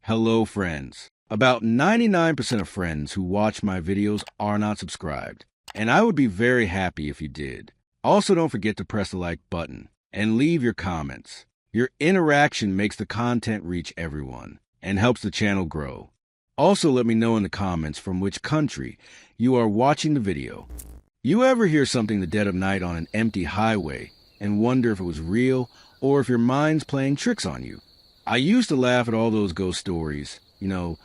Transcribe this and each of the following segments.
Hello, friends. About 99% of friends who watch my videos are not subscribed, and I would be very happy if you did. Also, don't forget to press the like button and leave your comments. Your interaction makes the content reach everyone and helps the channel grow. Also, let me know in the comments from which country you are watching the video. You ever hear something in the dead of night on an empty highway and wonder if it was real or if your mind's playing tricks on you? I used to laugh at all those ghost stories, the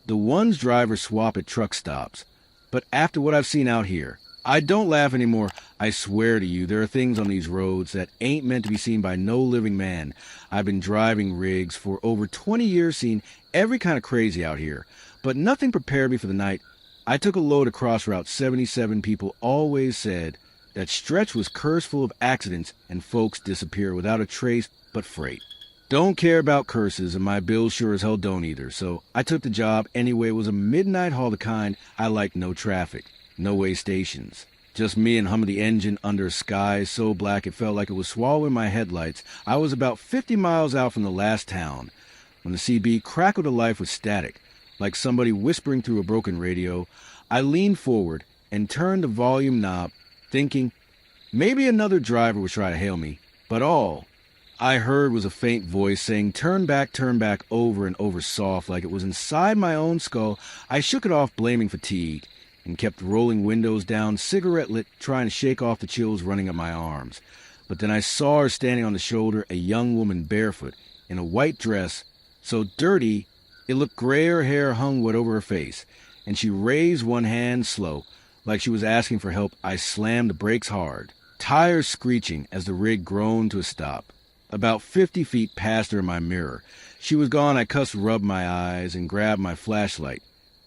ones drivers swap at truck stops. But after what I've seen out here, I don't laugh anymore. I swear to you, there are things on these roads that ain't meant to be seen by no living man. I've been driving rigs for over 20 years, seen every kind of crazy out here, but nothing prepared me for the night. I took a load across Route 77. People always said that stretch was cursed full of accidents and folks disappear without a trace but freight. Don't care about curses, and my bills sure as hell don't either, so I took the job anyway. It was a midnight haul, the kind I like. No traffic, no way stations. Just me and hum of the engine under a sky so black it felt like it was swallowing my headlights. I was about 50 miles out from the last town when the CB crackled to life with static, like somebody whispering through a broken radio. I leaned forward and turned the volume knob, thinking maybe another driver would try to hail me, but all I heard was a faint voice saying, turn back, over and over soft, like it was inside my own skull. I shook it off, blaming fatigue, and kept rolling windows down, cigarette lit, trying to shake off the chills running up my arms. But then I saw her standing on the shoulder, a young woman barefoot, in a white dress, so dirty it looked gray. Her hair hung wet over her face, and she raised one hand slow, like she was asking for help. I slammed the brakes hard, tires screeching as the rig groaned to a stop. About 50 feet past her in my mirror. She was gone. I rubbed my eyes and grabbed my flashlight,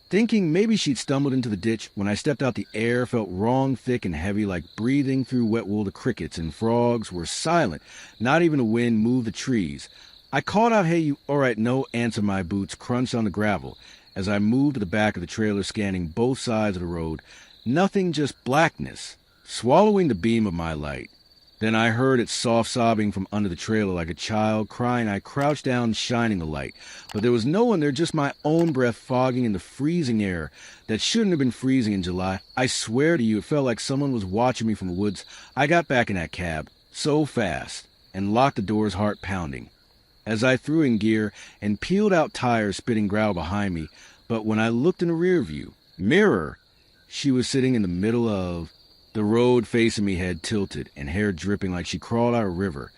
thinking maybe she'd stumbled into the ditch. When I stepped out, the air felt wrong, thick and heavy, like breathing through wet wool. The crickets and frogs were silent. Not even a wind moved the trees. I called out, "Hey, you all right?" No answer. My boots crunched on the gravel as I moved to the back of the trailer, scanning both sides of the road. Nothing, just blackness, swallowing the beam of my light. Then I heard it soft sobbing from under the trailer like a child crying. I crouched down, shining the light. But there was no one there, just my own breath fogging in the freezing air that shouldn't have been freezing in July. I swear to you, it felt like someone was watching me from the woods. I got back in that cab so fast and locked the doors, heart pounding, as I threw in gear and peeled out tires, spitting gravel behind me. But when I looked in the rear view mirror, she was sitting in the middle of the road, facing me, head tilted and hair dripping like she crawled out of a river.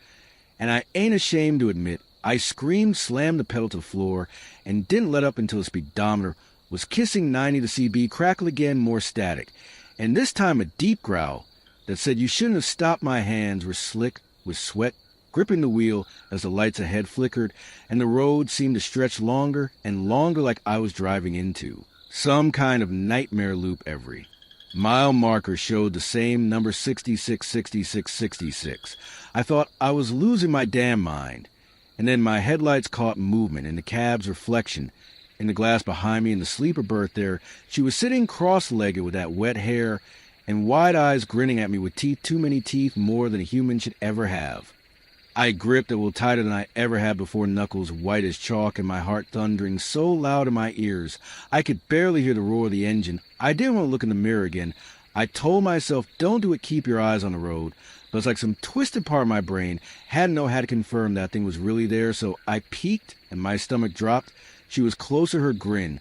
And I ain't ashamed to admit, I screamed, slammed the pedal to the floor, and didn't let up until the speedometer was kissing 90. The CB crackled again, more static, and this time a deep growl that said you shouldn't have stopped. My hands were slick with sweat, gripping the wheel as the lights ahead flickered, and the road seemed to stretch longer and longer, like I was driving into some kind of nightmare loop. Every mile marker showed the same number, 66, 66, 66. I thought I was losing my damn mind. And then my headlights caught movement in the cab's reflection in the glass behind me. In the sleeper berth there, she was sitting cross-legged with that wet hair and wide eyes, grinning at me with teeth, too many teeth, more than a human should ever have. I gripped a little tighter than I ever had before, knuckles white as chalk and my heart thundering so loud in my ears I could barely hear the roar of the engine. I didn't want to look in the mirror again. I told myself, don't do it, keep your eyes on the road. But it's like some twisted part of my brain hadn't known how to confirm that thing was really there, so I peeked and my stomach dropped. She was closer, her grin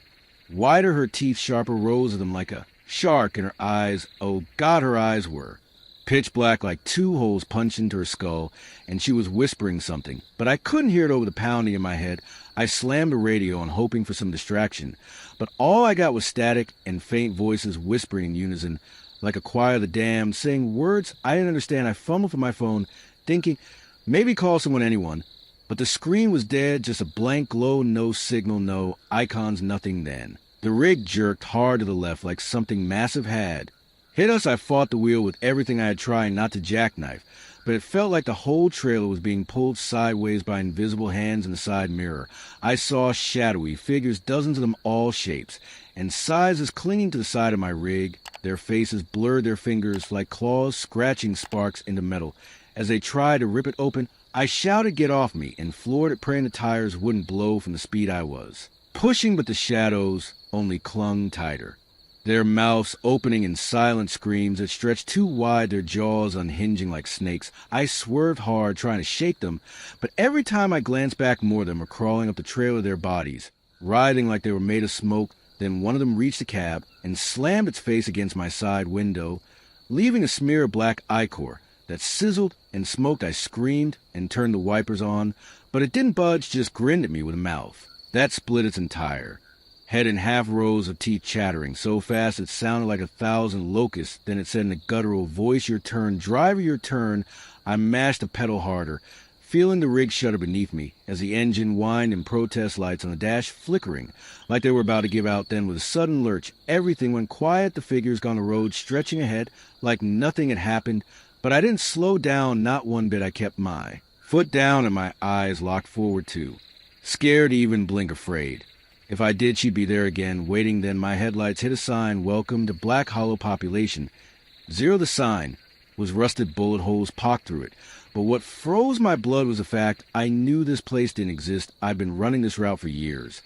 wider, her teeth sharper, rows of them like a shark, and her eyes, oh God, her eyes were pitch black, like two holes punched into her skull, and she was whispering something, but I couldn't hear it over the pounding in my head. I slammed the radio on, hoping for some distraction, but all I got was static and faint voices whispering in unison, like a choir of the damned, saying words I didn't understand. I fumbled for my phone, thinking maybe call someone, anyone, but the screen was dead, just a blank glow, no signal, no icons, nothing. Then the rig jerked hard to the left, like something massive had hit us. I fought the wheel with everything I had tried not to jackknife, but it felt like the whole trailer was being pulled sideways by invisible hands in the side mirror. I saw shadowy figures, dozens of them, all shapes and sizes, clinging to the side of my rig. Their faces blurred, their fingers like claws scratching sparks into metal as they tried to rip it open. I shouted get off me and floored it, praying the tires wouldn't blow from the speed I was. Pushing, but the shadows only clung tighter. Their mouths opening in silent screams that stretched too wide, their jaws unhinging like snakes. I swerved hard, trying to shake them, but every time I glanced back, more of them were crawling up the trail of their bodies, writhing like they were made of smoke. Then one of them reached the cab and slammed its face against my side window, leaving a smear of black ichor that sizzled and smoked. I screamed and turned the wipers on, but it didn't budge, just grinned at me with a mouth that split its entire head in half, rows of teeth chattering so fast it sounded like 1,000 locusts. Then it said in a guttural voice, "Your turn, driver, your turn." I mashed the pedal harder, feeling the rig shudder beneath me as the engine whined and protest lights on the dash flickering like they were about to give out. Then with a sudden lurch, everything went quiet. The figures on the road stretching ahead like nothing had happened. But I didn't slow down, not one bit. I kept my foot down and my eyes locked forward too, scared to even blink, afraid. If I did, she'd be there again, waiting. Then my headlights hit a sign, "Welcome to Black Hollow Population." Zero. The sign was rusted bullet holes pocked through it. But what froze my blood was the fact I knew this place didn't exist. I'd been running this route for years,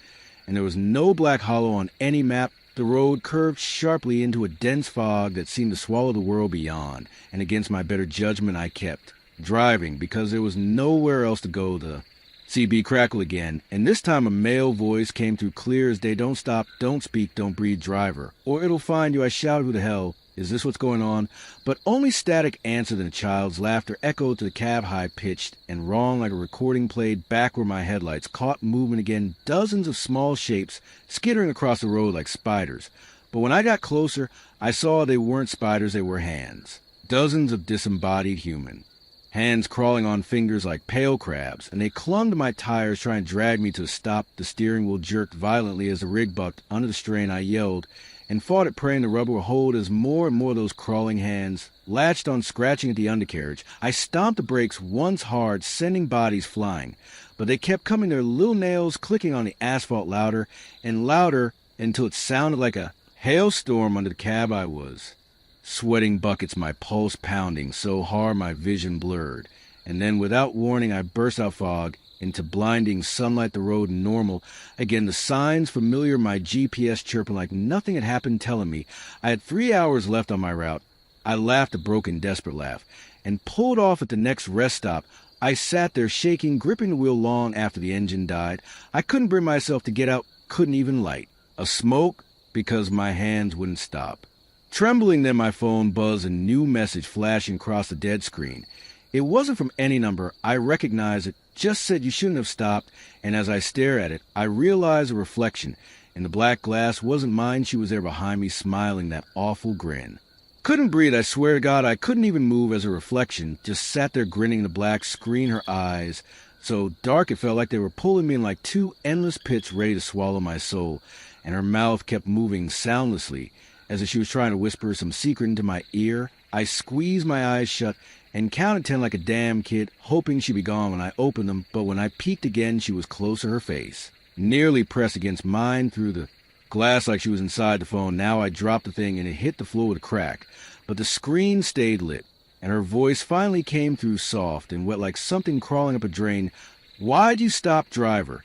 and there was no Black Hollow on any map. The road curved sharply into a dense fog that seemed to swallow the world beyond, and against my better judgment I kept driving because there was nowhere else to go. The CB crackled again, and this time a male voice came through clear as day. "Don't stop, don't speak, don't breathe, driver, or it'll find you." I shouted, "Who the hell? Is this what's going on?" But only static answer than a child's laughter echoed to the cab, high-pitched and wrong like a recording played back where my headlights caught movement again, dozens of small shapes skittering across the road like spiders. But when I got closer, I saw they weren't spiders, they were hands. Dozens of disembodied human hands crawling on fingers like pale crabs, and they clung to my tires, trying to drag me to a stop. The steering wheel jerked violently as the rig bucked under the strain. I yelled and fought it, praying the rubber would hold as more and more of those crawling hands latched on, scratching at the undercarriage. I stomped the brakes once hard, sending bodies flying, but they kept coming, their little nails clicking on the asphalt louder and louder until it sounded like a hailstorm under the cab. I was sweating buckets, my pulse pounding so hard my vision blurred, and then without warning I burst out fog into blinding sunlight. The road normal again, the signs familiar, my GPS chirping like nothing had happened, telling me I had 3 hours left on my route. I laughed a broken, desperate laugh and pulled off at the next rest stop. I sat there shaking, gripping the wheel long after the engine died. I couldn't bring myself to get out, couldn't even light a smoke because my hands wouldn't stop. Trembling, then my phone buzzed, a new message flashing across the dead screen. It wasn't from any number I recognized. It just said, "You shouldn't have stopped." And as I stared at it, I realized a reflection in the black glass wasn't mine. She was there behind me, smiling that awful grin. Couldn't breathe, I swear to God. I couldn't even move as a reflection just sat there grinning in the black screen, her eyes so dark it felt like they were pulling me in like two endless pits ready to swallow my soul. And her mouth kept moving soundlessly as if she was trying to whisper some secret into my ear. I squeezed my eyes shut and counted 10 like a damn kid, hoping she'd be gone when I opened them. But when I peeked again, she was closer, her face nearly pressed against mine through the glass like she was inside the phone. Now I dropped the thing and it hit the floor with a crack, but the screen stayed lit, and her voice finally came through, soft and wet like something crawling up a drain. "Why'd you stop, driver?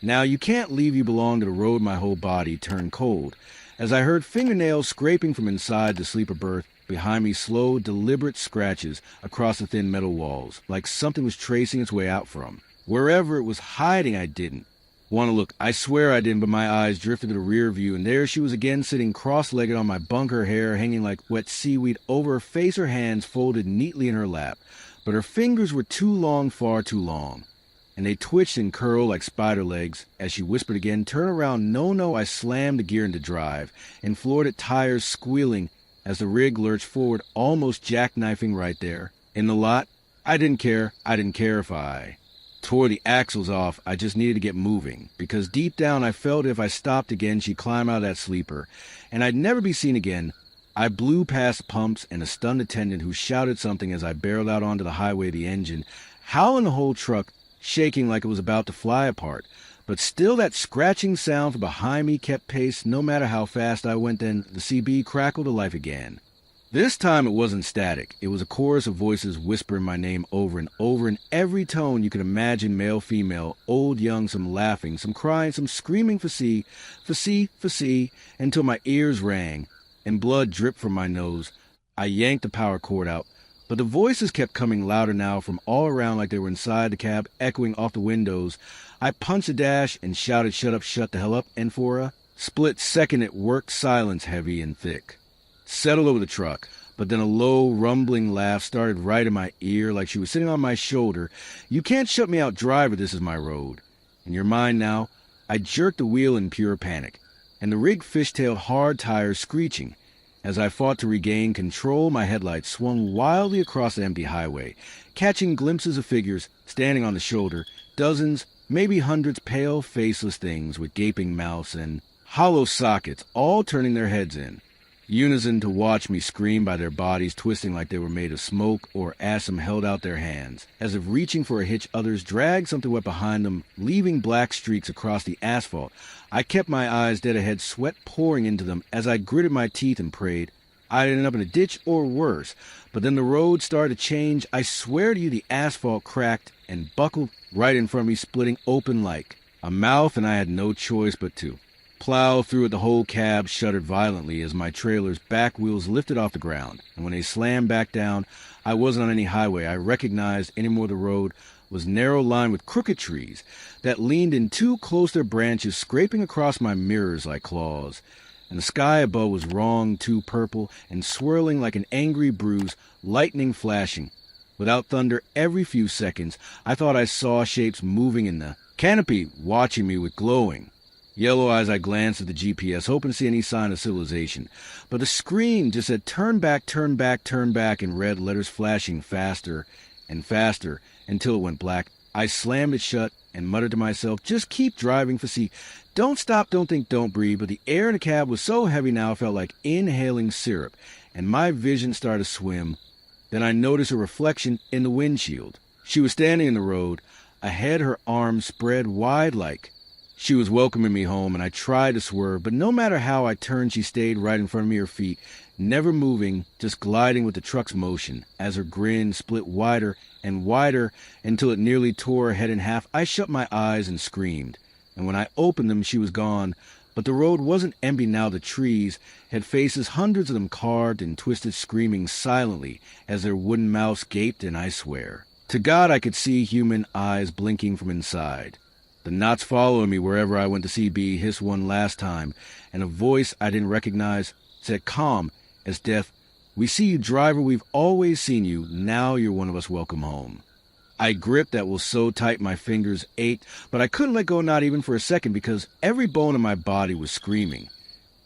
Now you can't leave, you belong to the road." My whole body turned cold as I heard fingernails scraping from inside the sleeper berth behind me, slow, deliberate scratches across the thin metal walls, like something was tracing its way out from wherever it was hiding. I didn't want to look, I swear I didn't, but my eyes drifted to the rear view, and there she was again, sitting cross-legged on my bunk, her hair hanging like wet seaweed over her face, her hands folded neatly in her lap. But her fingers were too long, far too long, and they twitched and curled like spider legs as she whispered again, "Turn around." No. I slammed the gear into drive and floored it, tires squealing as the rig lurched forward, almost jackknifing right there in the lot. I didn't care if I tore the axles off. I just needed to get moving, because deep down I felt if I stopped again, she'd climb out of that sleeper, and I'd never be seen again. I blew past pumps and a stunned attendant who shouted something as I barreled out onto the highway, the engine howling, the whole truck shaking like it was about to fly apart. But still that scratching sound from behind me kept pace no matter how fast I went. Then the CB crackled to life again. This time it wasn't static. It was a chorus of voices whispering my name over and over in every tone you could imagine, male, female, old, young, some laughing, some crying, some screaming for see, until my ears rang and blood dripped from my nose. I yanked the power cord out, but the voices kept coming louder now from all around like they were inside the cab, echoing off the windows. I punched the dash and shouted, shut the hell up, and for a split second it worked silence heavy and thick. Settled over the truck, but then a low, rumbling laugh started right in my ear like she was sitting on my shoulder. "You can't shut me out, driver, this is my road." "And you're mine now." I jerked the wheel in pure panic, and the rig fishtailed hard tires screeching. As I fought to regain control, my headlights swung wildly across the empty highway, catching glimpses of figures standing on the shoulder, dozens, maybe hundreds, pale, faceless things with gaping mouths and hollow sockets, all turning their heads in unison to watch me scream, by their bodies twisting like they were made of smoke, or as some held out their hands, as if reaching for a hitch. Others dragged something wet behind them, leaving black streaks across the asphalt. I kept my eyes dead ahead, sweat pouring into them as I gritted my teeth and prayed I'd end up in a ditch or worse. But then the road started to change. I swear to you, the asphalt cracked and buckled right in front of me, splitting open like a mouth, and I had no choice but to plow through it. The whole cab shuddered violently as my trailer's back wheels lifted off the ground, and when they slammed back down, I wasn't on any highway. I recognized anymore the road was narrow lined with crooked trees that leaned in too close, their branches scraping across my mirrors like claws. And the sky above was wrong, too purple, and swirling like an angry bruise, lightning flashing. Without thunder, every few seconds, I thought I saw shapes moving in the canopy, watching me with glowing yellow eyes. I glanced at the GPS, hoping to see any sign of civilization. But the screen just said, turn back, turn back, turn back, in red letters flashing faster and faster until it went black. I slammed it shut and muttered to myself, just keep driving, Fassi. Don't stop, don't think, don't breathe. But the air in the cab was so heavy now it felt like inhaling syrup, and my vision started to swim. Then I noticed a reflection in the windshield. She was standing in the road, ahead, her arms spread wide like she was welcoming me home, and I tried to swerve, but no matter how I turned, she stayed right in front of me, her feet never moving, just gliding with the truck's motion. As her grin split wider and wider until it nearly tore her head in half, I shut my eyes and screamed. And when I opened them, she was gone. But the road wasn't empty now. The trees had faces, hundreds of them carved and twisted, screaming silently as their wooden mouths gaped, and I swear to God I could see human eyes blinking from inside. The knots following me wherever I went. The CB hissed one last time, and a voice I didn't recognize said, calm as death, "We see you, driver. We've always seen you. Now you're one of us. Welcome home." I gripped that was so tight my fingers ached, but I couldn't let go, not even for a second, because every bone in my body was screaming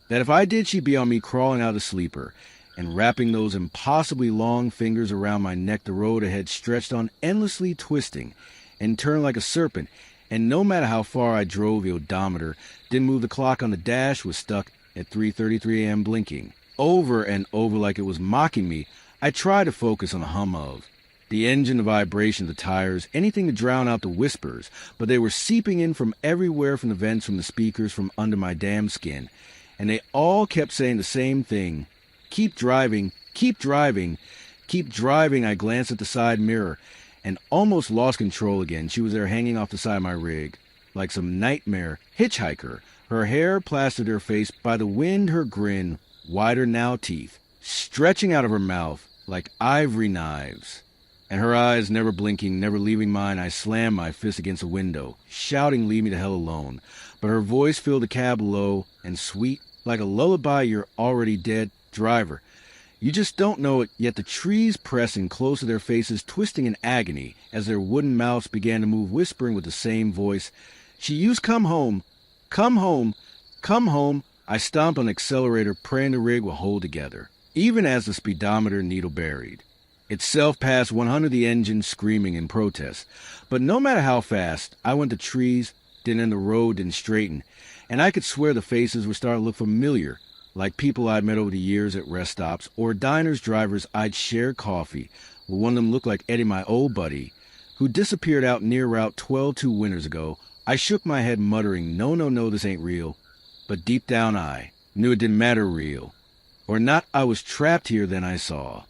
that if I did, she'd be on me, crawling out of the sleeper and wrapping those impossibly long fingers around my neck. The road ahead stretched on, endlessly twisting and turned like a serpent. And no matter how far I drove, the odometer didn't move. The clock on the dash was stuck at 3:33 a.m. blinking over and over like it was mocking me. I tried to focus on the hum of the engine, the vibration of the tires, anything to drown out the whispers, but they were seeping in from everywhere, from the vents, from the speakers, from under my damn skin. And they all kept saying the same thing. Keep driving, keep driving, keep driving. I glanced at the side mirror and almost lost control again. She was there hanging off the side of my rig, like some nightmare hitchhiker. Her hair plastered her face, by the wind her grin, wider now teeth, stretching out of her mouth like ivory knives. And her eyes never blinking, never leaving mine. I slammed my fist against the window, shouting, leave me the hell alone. But her voice filled the cab low and sweet, like a lullaby. You're already dead, driver. You just don't know it yet. The trees pressing close to their faces, twisting in agony as their wooden mouths began to move, whispering with the same voice, she used come home, come home, come home. I stomped on the accelerator, praying the rig will hold together, even as the speedometer needle buried itself past 100, the engine screaming in protest. But no matter how fast I went, the trees didn't end, the road didn't straighten, and I could swear the faces were starting to look familiar, like people I'd met over the years at rest stops or diners, drivers I'd shared coffee with. One of them looked like Eddie, my old buddy, who disappeared out near Route 12 2 winters ago. I shook my head, muttering, no, this ain't real. But deep down I knew it didn't matter real. Or not I was trapped here then I saw.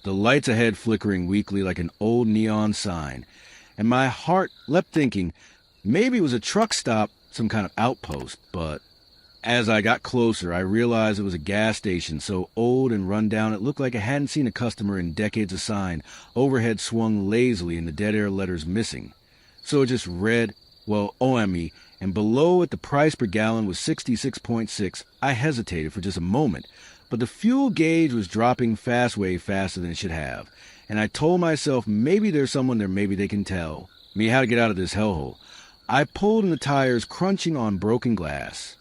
The lights ahead flickering weakly like an old neon sign, and my heart leapt thinking, maybe it was a truck stop, some kind of outpost, but as I got closer, I realized it was a gas station so old and run down it looked like I hadn't seen a customer in decades. A sign overhead swung lazily and the dead air letters missing. So it just read, well, OME, and below it the price per gallon was 66.6. I hesitated for just a moment, but the fuel gauge was dropping fast, way faster than it should have, and I told myself maybe there's someone there, maybe they can tell me how to get out of this hellhole. I pulled in the tires, crunching on broken glass,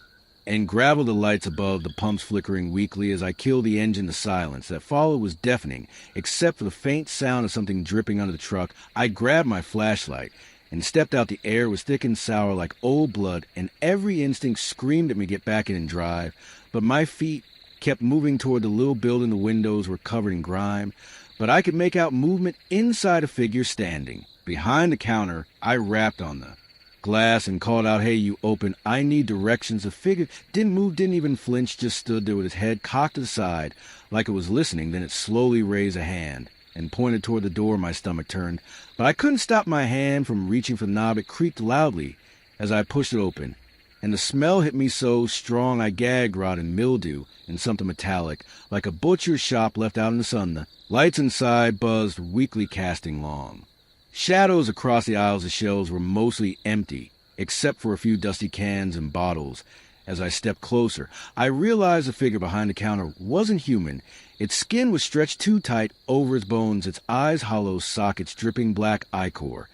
and graveled the lights above, the pumps flickering weakly as I killed the engine. The silence that followed was deafening, except for the faint sound of something dripping under the truck. I grabbed my flashlight and stepped out. The air was thick and sour like old blood, and every instinct screamed at me, get back in and drive. But my feet kept moving toward the little building. The windows were covered in grime, but I could make out movement inside. A figure standing behind the counter. I rapped on the glass and called out, "Hey, you open, I need directions." The figure didn't move, didn't even flinch, just stood there with its head cocked to the side like it was listening. Then it slowly raised a hand and pointed toward the door. My stomach turned, but I couldn't stop my hand from reaching for the knob. It creaked loudly as I pushed it open, and the smell hit me so strong I gagged. Rot and mildew and something metallic, like a butcher's shop left out in the sun. The lights inside buzzed weakly, casting long shadows across the aisles. The shelves were mostly empty, except for a few dusty cans and bottles. As I stepped closer, I realized the figure behind the counter wasn't human. Its skin was stretched too tight over its bones, its eyes hollow sockets, dripping black ichor,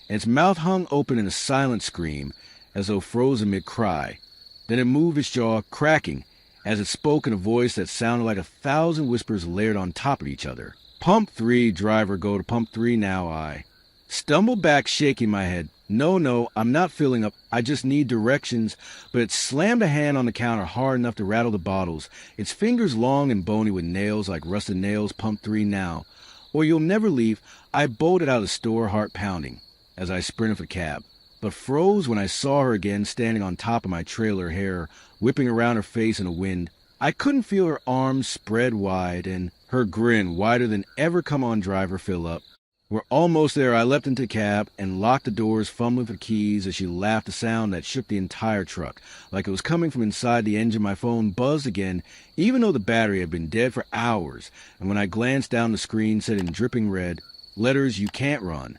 and its mouth hung open in a silent scream, as though frozen mid-cry. Then it moved its jaw, cracking, as it spoke in a voice that sounded like 1,000 whispers layered on top of each other. "Pump 3, driver, go to pump 3 now." I stumbled back, shaking my head. No, I'm not filling up. I just need directions." But it slammed a hand on the counter hard enough to rattle the bottles, its fingers long and bony with nails like rusted nails. "Pump 3 now, or you'll never leave." I bolted out of the store, heart pounding, as I sprinted for the cab, but froze when I saw her again, standing on top of my trailer, hair whipping around her face in the wind. I couldn't feel her arms spread wide, and her grin, wider than ever. "Come on, driver, fill up." "We're almost there." I leapt into the cab and locked the doors, fumbling for the keys as she laughed, a sound that shook the entire truck, like it was coming from inside the engine. My phone buzzed again, even though the battery had been dead for hours, and when I glanced down, the screen said in dripping red letters, "You can't run."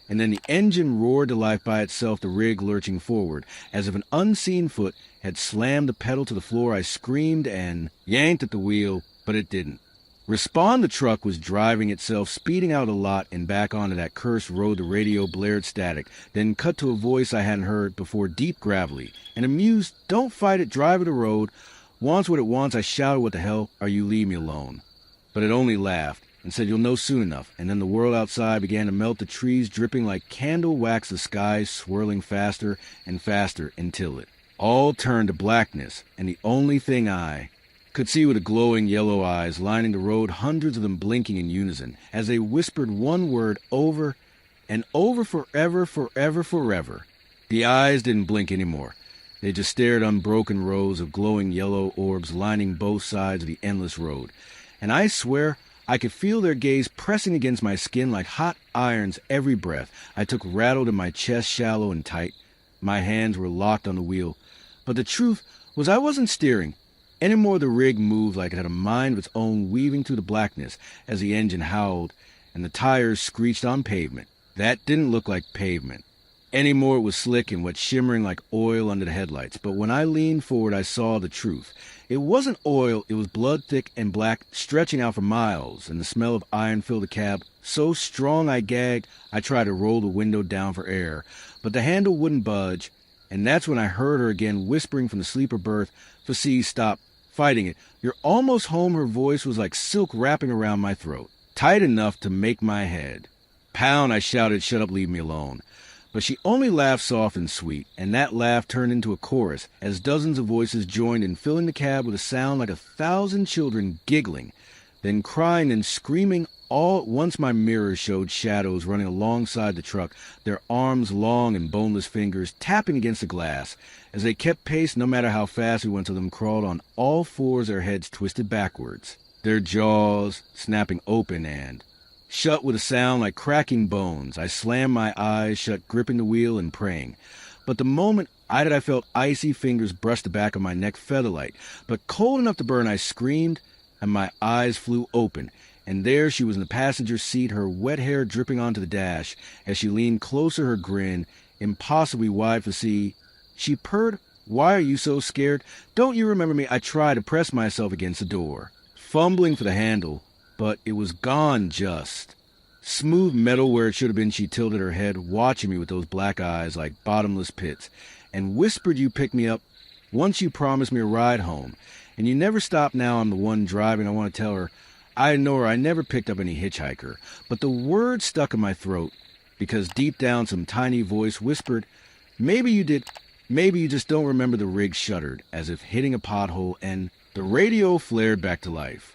And then the engine roared to life by itself, the rig lurching forward, as if an unseen foot had slammed the pedal to the floor. I screamed and yanked at the wheel, but it didn't respond. The truck was driving itself, speeding out a lot and back onto that cursed road. The radio blared static, then cut to a voice I hadn't heard before, deep, gravelly, and amused. "Don't fight it, drive the road. Wants what it wants." I shouted, "What the hell are you? Leave me alone." But it only laughed and said, "You'll know soon enough." And then the world outside began to melt, the trees dripping like candle wax, the skies swirling faster and faster until it all turned to blackness, and the only thing I could see were the glowing yellow eyes lining the road, hundreds of them blinking in unison as they whispered one word over and over: "Forever, forever, forever." The eyes didn't blink anymore. They just stared, unbroken rows of glowing yellow orbs lining both sides of the endless road. And I swear I could feel their gaze pressing against my skin like hot irons every breath I took rattled in my chest, shallow and tight. My hands were locked on the wheel. But the truth was I wasn't steering anymore. The rig moved like it had a mind of its own, weaving through the blackness as the engine howled and the tires screeched on pavement. That didn't look like pavement anymore. It was slick and wet, shimmering like oil under the headlights. But when I leaned forward, I saw the truth. It wasn't oil, it was blood, thick and black, stretching out for miles, and the smell of iron filled the cab. So strong I gagged. I tried to roll the window down for air, but the handle wouldn't budge, and that's when I heard her again, whispering from the sleeper berth, "Facile, stop fighting it. You're almost home." Her voice was like silk wrapping around my throat, tight enough to make my head pound. I shouted, "Shut up, leave me alone." But she only laughed soft and sweet, and that laugh turned into a chorus as dozens of voices joined in, filling the cab with a sound like 1,000 children giggling Then crying and screaming all at once my mirror showed shadows running alongside the truck, their arms long and boneless fingers tapping against the glass. As they kept pace no matter how fast we went till them crawled on all fours, their heads twisted backwards, their jaws snapping open and shut with a sound like cracking bones. I slammed my eyes shut, gripping the wheel and praying. But the moment I felt icy fingers brush the back of my neck featherlight, but cold enough to burn, I screamed, and my eyes flew open. And there she was in the passenger seat, her wet hair dripping onto the dash. As she leaned closer, her grin impossibly wide for see, she purred, "Why are you so scared? Don't you remember me?" I tried to press myself against the door, fumbling for the handle, but it was gone just. Smooth metal where it should have been. She tilted her head, watching me with those black eyes like bottomless pits, and whispered, "You pick me up. Once you promised me a ride home, and you never stop now. I'm the one driving." I want to tell her I know her. I never picked up any hitchhiker, but the word stuck in my throat because deep down some tiny voice whispered, "Maybe you did. Maybe you just don't remember." The rig shuddered as if hitting a pothole, and the radio flared back to life.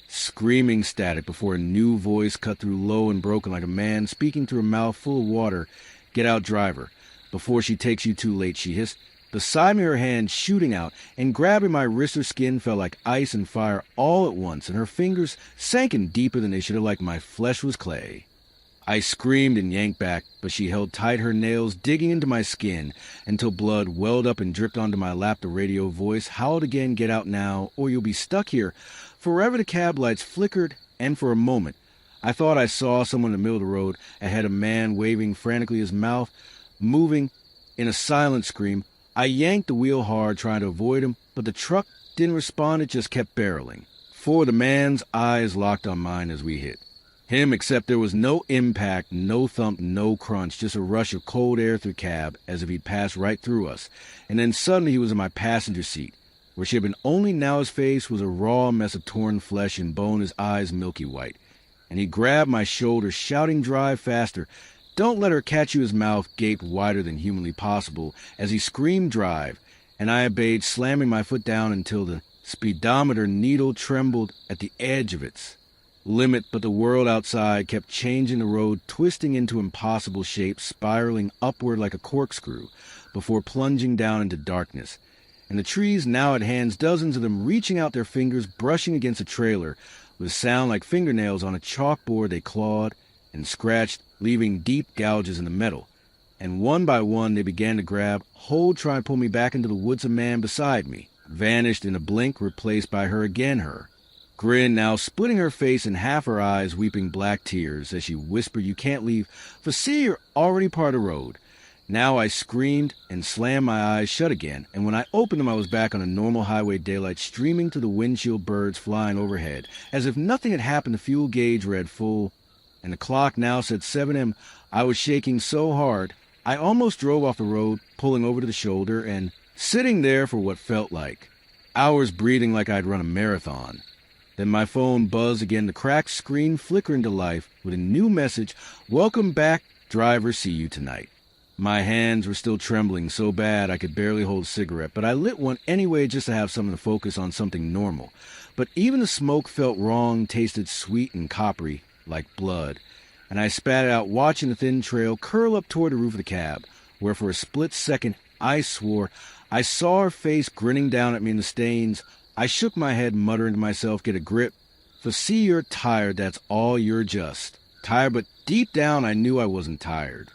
Screaming static before a new voice cut through low and broken like a man speaking through a mouth full of water. "Get out, driver, before she takes you too late," she hissed. Beside me, her hand shooting out and grabbing my wrist. Her skin felt like ice and fire all at once, and her fingers sank in deeper than they should have, like my flesh was clay. I screamed and yanked back, but she held tight, her nails digging into my skin until blood welled up and dripped onto my lap. The radio voice howled again, "Get out now, or you'll be stuck here forever." The cab lights flickered, and for a moment I thought I saw someone in the middle of the road ahead, a man waving frantically, his mouth moving in a silent scream. I yanked the wheel hard, trying to avoid him, but the truck didn't respond. It just kept barreling. For the man's eyes locked on mine as we hit him, except there was no impact, no thump, no crunch, just a rush of cold air through the cab, as if he'd passed right through us. And then suddenly he was in my passenger seat, where she had been. Only now his face was a raw mess of torn flesh and bone, his eyes milky white. And he grabbed my shoulder, shouting, "Drive faster. Don't let her catch you." His mouth gaped wider than humanly possible as he screamed, "Drive." And I obeyed, slamming my foot down until the speedometer needle trembled at the edge of its limit. But the world outside kept changing, the road twisting into impossible shapes, spiraling upward like a corkscrew before plunging down into darkness. And the trees now at hands, dozens of them reaching out their fingers, brushing against a trailer with a sound like fingernails on a chalkboard. They clawed and scratched, leaving deep gouges in the metal. And one by one they began to grab hold, try and pull me back into the woods. A man beside me vanished in a blink, replaced by her again, her grin now splitting her face and half her eyes weeping black tears as she whispered, "You can't leave, for see, you're already part of the road." Now I screamed and slammed my eyes shut again, and when I opened them I was back on a normal highway, daylight streaming through the windshield, birds flying overhead. As if nothing had happened, the fuel gauge read full, and the clock now said 7 a.m. I was shaking so hard I almost drove off the road, pulling over to the shoulder and sitting there for what felt like hours, breathing like I'd run a marathon. Then my phone buzzed again, the cracked screen flickering to life with a new message, "Welcome back, driver, see you tonight." My hands were still trembling so bad I could barely hold a cigarette, but I lit one anyway just to have something to focus on, something normal. But even the smoke felt wrong, tasted sweet and coppery, like blood, and I spat it out, watching the thin trail curl up toward the roof of the cab, where for a split second I swore I saw her face grinning down at me in the stains. I shook my head, muttering to myself, "Get a grip. For see, you're tired, that's all, you're just tired." But deep down I knew I wasn't tired.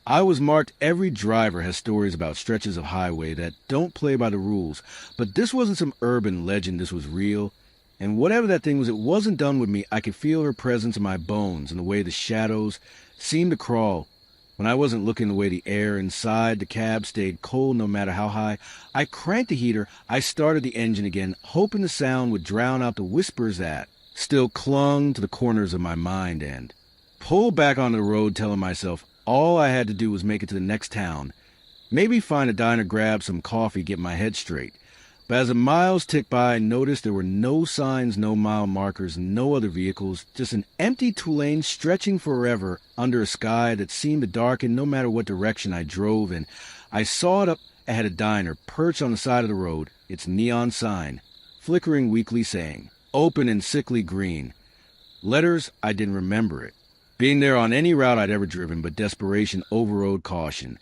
I was marked. Every driver has stories about stretches of highway that don't play by the rules, but this wasn't some urban legend, this was real. And whatever that thing was, it wasn't done with me. I could feel her presence in my bones and the way the shadows seemed to crawl. When I wasn't looking, the way the air inside the cab stayed cold no matter how high. I cranked the heater. I started the engine again, hoping the sound would drown out the whispers that still clung to the corners of my mind, and pulled back onto the road, telling myself all I had to do was make it to the next town, maybe find a diner, grab some coffee, get my head straight. But as the miles ticked by, I noticed there were no signs, no mile markers, no other vehicles, just an empty two-lane stretching forever under a sky that seemed to darken no matter what direction I drove. And I saw it up ahead, a diner perched on the side of the road, its neon sign flickering weakly, saying, "Open," in sickly green. Letters, I didn't remember it. Being there on any route I'd ever driven, but desperation overrode caution.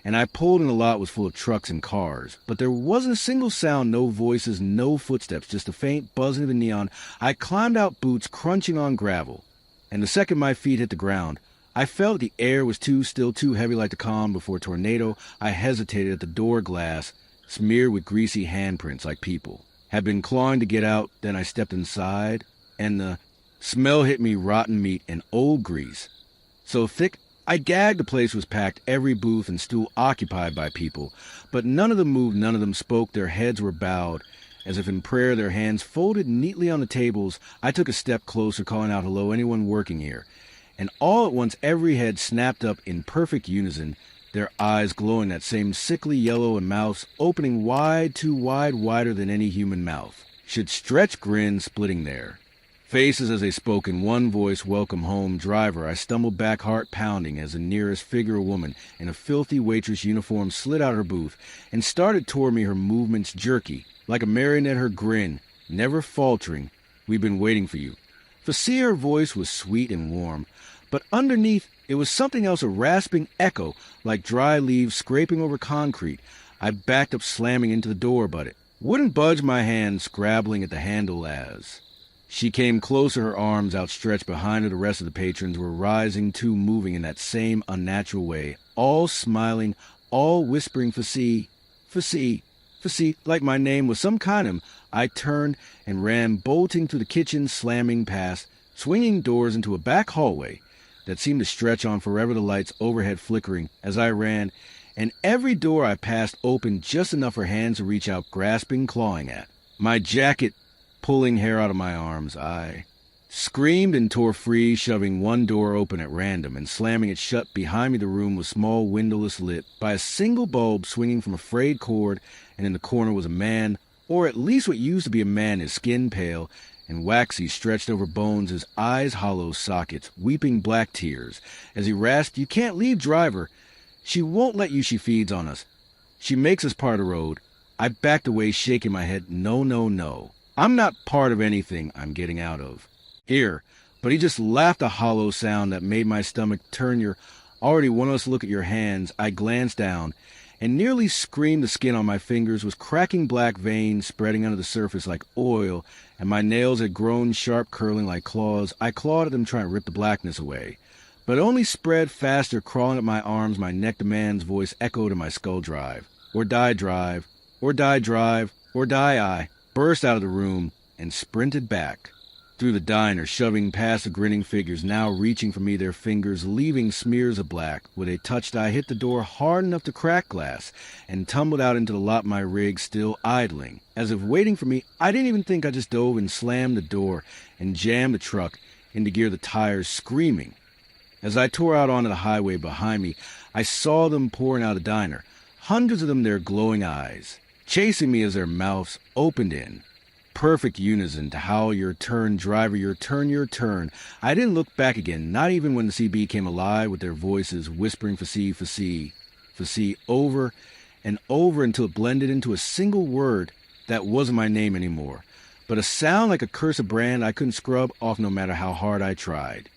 And I pulled in a lot was full of trucks and cars. But there wasn't a single sound, no voices, no footsteps, just the faint buzzing of the neon. I climbed out, boots crunching on gravel. And the second my feet hit the ground, I felt the air was still too heavy like the calm before a tornado. I hesitated at the door glass, smeared with greasy handprints like people. Had been clawing to get out, then I stepped inside, and the smell hit me, rotten meat and old grease. So thick, I gagged the place was packed, every booth and stool occupied by people. But none of them moved, none of them spoke, their heads were bowed. As if in prayer, their hands folded neatly on the tables. I took a step closer, calling out, "Hello, anyone working here?" And all at once every head snapped up in perfect unison, their eyes glowing that same sickly yellow and mouths opening wide, too wide, wider than any human mouth should stretch, grin splitting there. Faces as they spoke in one voice, "Welcome home, driver." I stumbled back, heart pounding, as the nearest figure, a woman in a filthy waitress uniform, slid out her booth and started toward me, her movements jerky, like a marionette, her grin, never faltering. "We've been waiting for you." For see, her voice was sweet and warm, but underneath it was something else, a rasping echo, like dry leaves scraping over concrete. I backed up, slamming into the door, but it wouldn't budge, my hand scrabbling at the handle as she came closer, her arms outstretched behind her. The rest of the patrons were rising too, moving in that same unnatural way, all smiling, all whispering "Facee, Facee, Facee," like my name was some kind of. I turned and ran bolting through the kitchen, slamming past swinging doors into a back hallway that seemed to stretch on forever, the lights overhead flickering as I ran, and every door I passed opened just enough for hands to reach out, grasping, clawing at my jacket, pulling hair out of my arms. I screamed and tore free, shoving one door open at random and slamming it shut. Behind me the room was small, windowless, lit by a single bulb swinging from a frayed cord, and in the corner was a man, or at least what used to be a man, his skin pale and waxy, stretched over bones, his eyes hollow sockets, weeping black tears, as he rasped, "You can't leave, driver. She won't let you, she feeds on us. She makes us part of the road." I backed away, shaking my head. No, no, no. I'm not part of anything I'm getting out of here. But he just laughed, a hollow sound that made my stomach turn. "You already want us to look at your hands." I glanced down and nearly screamed. The skin on my fingers was cracking, black veins spreading under the surface like oil, and my nails had grown sharp, curling like claws. I clawed at them, trying to rip the blackness away, but only spread faster, crawling at my arms, my neck. The man's voice echoed in my skull. "Drive, or die, drive, or die, drive, or die." I burst out of the room and sprinted back through the diner, shoving past the grinning figures, now reaching for me, their fingers leaving smears of black. With a touched, I hit the door hard enough to crack glass and tumbled out into the lot, my rig still idling, as if waiting for me. I didn't even think. I just dove and slammed the door and jammed the truck into gear, the tires screaming. As I tore out onto the highway behind me, I saw them pouring out of the diner, hundreds of them, their glowing eyes chasing me as their mouths opened in perfect unison to howl, "Your turn, driver, your turn, your turn." I didn't look back again, not even when the CB came alive with their voices whispering "Facee, Facee, Facee," over and over until it blended into a single word that wasn't my name anymore, but a sound like a curse of brand I couldn't scrub off no matter how hard I tried.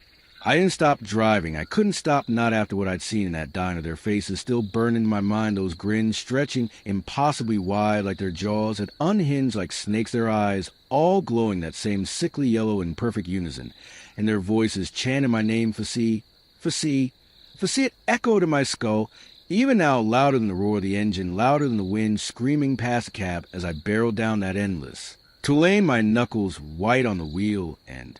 I didn't stop driving. I couldn't stop, not after what I'd seen in that diner. Their faces still burned in my mind, those grins stretching impossibly wide like their jaws had unhinged like snakes, their eyes all glowing that same sickly yellow in perfect unison, and their voices chanted my name, "Facee, Facee, Facee." It echoed in my skull, even now louder than the roar of the engine, louder than the wind screaming past the cab as I barreled down that endless Tulane, my knuckles white on the wheel, and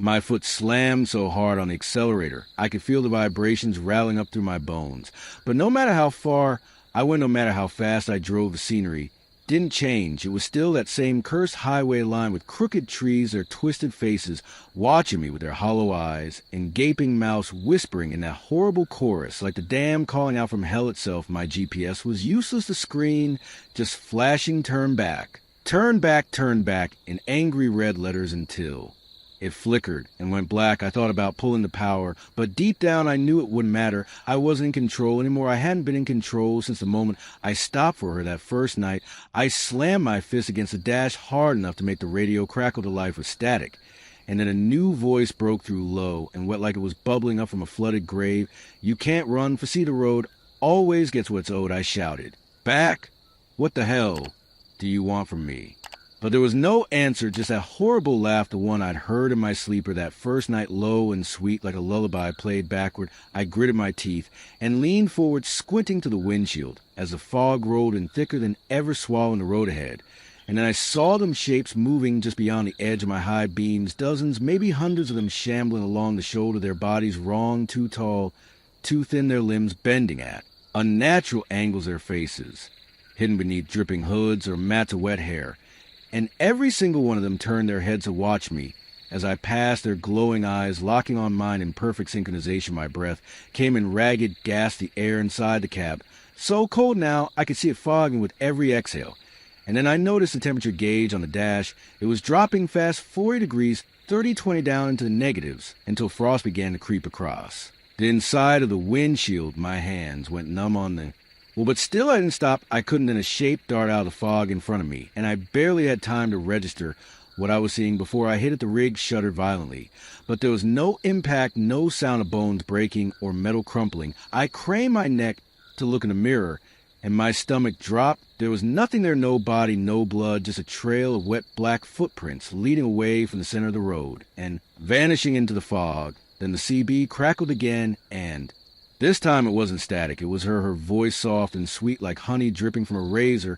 my foot slammed so hard on the accelerator I could feel the vibrations rattling up through my bones. But no matter how far I went, no matter how fast I drove, the scenery didn't change. It was still that same cursed highway line with crooked trees, their twisted faces watching me with their hollow eyes and gaping mouths whispering in that horrible chorus like the dam calling out from hell itself. My GPS was useless. The screen just flashing "Turn back, turn back, turn back" in angry red letters until it flickered and went black. I thought about pulling the power, but deep down I knew it wouldn't matter. I wasn't in control anymore. I hadn't been in control since the moment I stopped for her that first night. I slammed my fist against the dash hard enough to make the radio crackle to life with static, and then a new voice broke through low and wet like it was bubbling up from a flooded grave. "You can't run, for see the road always gets what's owed," I shouted. "Back? What the hell do you want from me?" But there was no answer, just that horrible laugh, the one I'd heard in my sleeper that first night, low and sweet like a lullaby played backward. I gritted my teeth and leaned forward, squinting to the windshield as the fog rolled in thicker than ever, swallowing the road ahead. And then I saw them shapes moving just beyond the edge of my high beams, dozens, maybe hundreds of them shambling along the shoulder, their bodies wrong, too tall, too thin, their limbs bending at unnatural angles, their faces hidden beneath dripping hoods or mats of wet hair. And every single one of them turned their heads to watch me as I passed, their glowing eyes locking on mine in perfect synchronization. My breath came in ragged, ghastly air inside the cab, so cold now I could see it fogging with every exhale. And then I noticed the temperature gauge on the dash. It was dropping fast, 40 degrees, 30-20 down into the negatives, until frost began to creep across the inside of the windshield. My hands went numb on the... Well, but still I didn't stop. I couldn't. Then a shape dart out of the fog in front of me, and I barely had time to register what I was seeing before I hit it. The rig shuddered violently, but there was no impact, no sound of bones breaking or metal crumpling. I craned my neck to look in the mirror, and my stomach dropped. There was nothing there, no body, no blood, just a trail of wet black footprints leading away from the center of the road and vanishing into the fog. Then the CB crackled again, and... this time it wasn't static. It was her voice soft and sweet like honey dripping from a razor.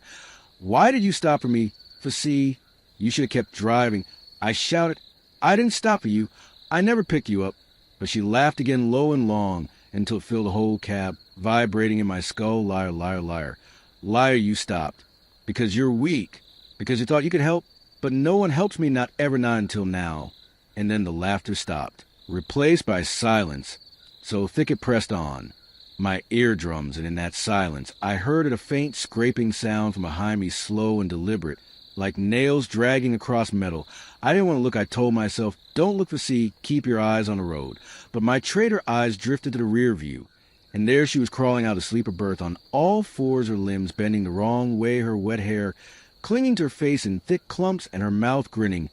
"Why did you stop for me? For see, you should have kept driving." I shouted. "I didn't stop for you. I never picked you up." But she laughed again, low and long, until it filled the whole cab, vibrating in my skull. "Liar, liar, liar. Liar, you stopped. Because you're weak. Because you thought you could help. But no one helps me, not ever, not until now." And then the laughter stopped, replaced by silence. So thick it pressed on my eardrums, and in that silence I heard a faint scraping sound from behind me, slow and deliberate, like nails dragging across metal. I didn't want to look. I told myself, don't look for sea, keep your eyes on the road. But my traitor eyes drifted to the rear view, and there she was crawling out of the sleeper berth on all fours, her limbs bending the wrong way, her wet hair clinging to her face in thick clumps, and her mouth grinning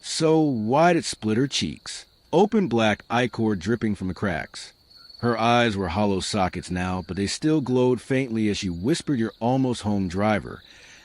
so wide it split her cheeks. Open black ichor dripping from the cracks. Her eyes were hollow sockets now, but they still glowed faintly as she whispered, "You're almost home, driver."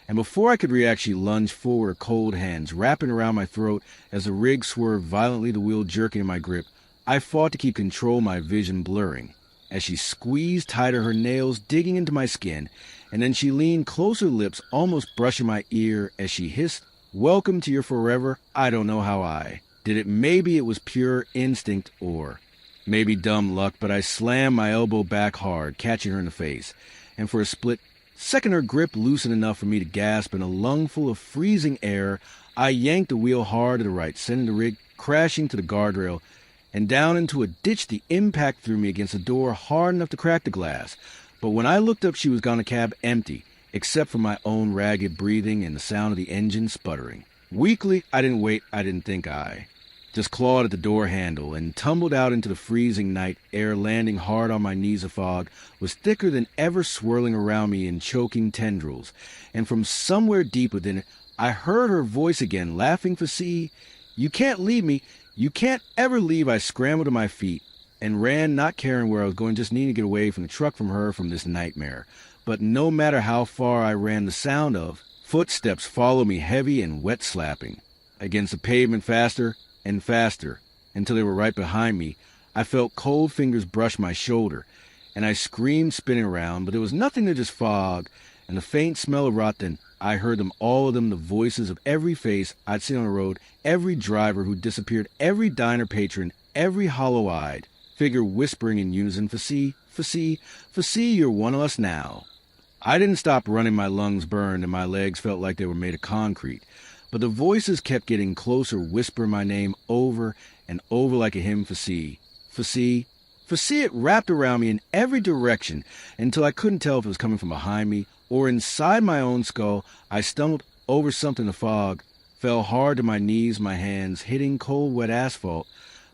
And before I could react, she lunged forward, her cold hands wrapping around my throat as the rig swerved violently, the wheel jerking in my grip. I fought to keep control, my vision blurring, as she squeezed tighter, her nails digging into my skin. And then she leaned closer, lips almost brushing my ear as she hissed, "Welcome to your forever." I don't know how I did it. Maybe it was pure instinct, or maybe dumb luck, but I slammed my elbow back hard, catching her in the face. And for a split second, her grip loosened enough for me to gasp. In a lungful of freezing air, I yanked the wheel hard to the right, sending the rig crashing to the guardrail and down into a ditch. The impact threw me against the door hard enough to crack the glass. But when I looked up, she was gone, the cab empty, except for my own ragged breathing and the sound of the engine sputtering. Weakly, I didn't wait, I didn't think. I just clawed at the door handle and tumbled out into the freezing night air, landing hard on my knees. The fog was thicker than ever, swirling around me in choking tendrils. And from somewhere deep within it, I heard her voice again, laughing. "For see, you can't leave me. You can't ever leave." I scrambled to my feet and ran, not caring where I was going, just needing to get away from the truck, from her, from this nightmare. But no matter how far I ran, the sound of footsteps followed me, heavy and wet, slapping against the pavement, faster and faster, until they were right behind me. I felt cold fingers brush my shoulder, and I screamed, spinning around, but there was nothing there, just fog and the faint smell of rot. Then I heard them, all of them, the voices of every face I'd seen on the road, every driver who disappeared, every diner patron, every hollow-eyed figure whispering in unison, "For see, for see, for see, you're one of us now." I didn't stop running. My lungs burned and my legs felt like they were made of concrete. But the voices kept getting closer, whispering my name over and over like a hymn. "For see, for see, for see." It wrapped around me in every direction until I couldn't tell if it was coming from behind me or inside my own skull. I stumbled over something in the fog, fell hard to my knees, my hands hitting cold, wet asphalt.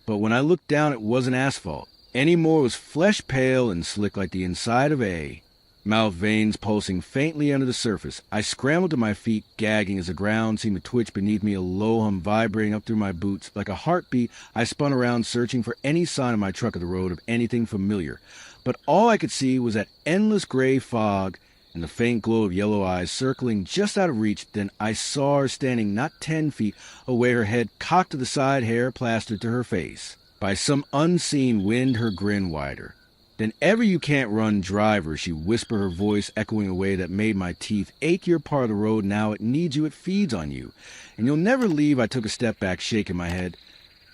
But when I looked down, it wasn't asphalt anymore. It was flesh, pale and slick like the inside of a mouth veins pulsing faintly under the surface. I scrambled to my feet, gagging as the ground seemed to twitch beneath me, a low hum vibrating up through my boots. Like a heartbeat, I spun around, searching for any sign of my truck of the road, of anything familiar. But all I could see was that endless gray fog and the faint glow of yellow eyes circling just out of reach. Then I saw her standing not 10 feet away, her head cocked to the side, hair plastered to her face. By some unseen wind, her grin wider. "Then ever you can't run, driver," she whispered, her voice echoing a way that made my teeth ache. "You're part of the road now. It needs you. It feeds on you. And you'll never leave." I took a step back, shaking my head.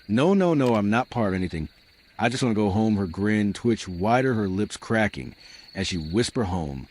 No, I'm not part of anything. I just want to go home." Her grin twitched wider, her lips cracking, as she whispered home.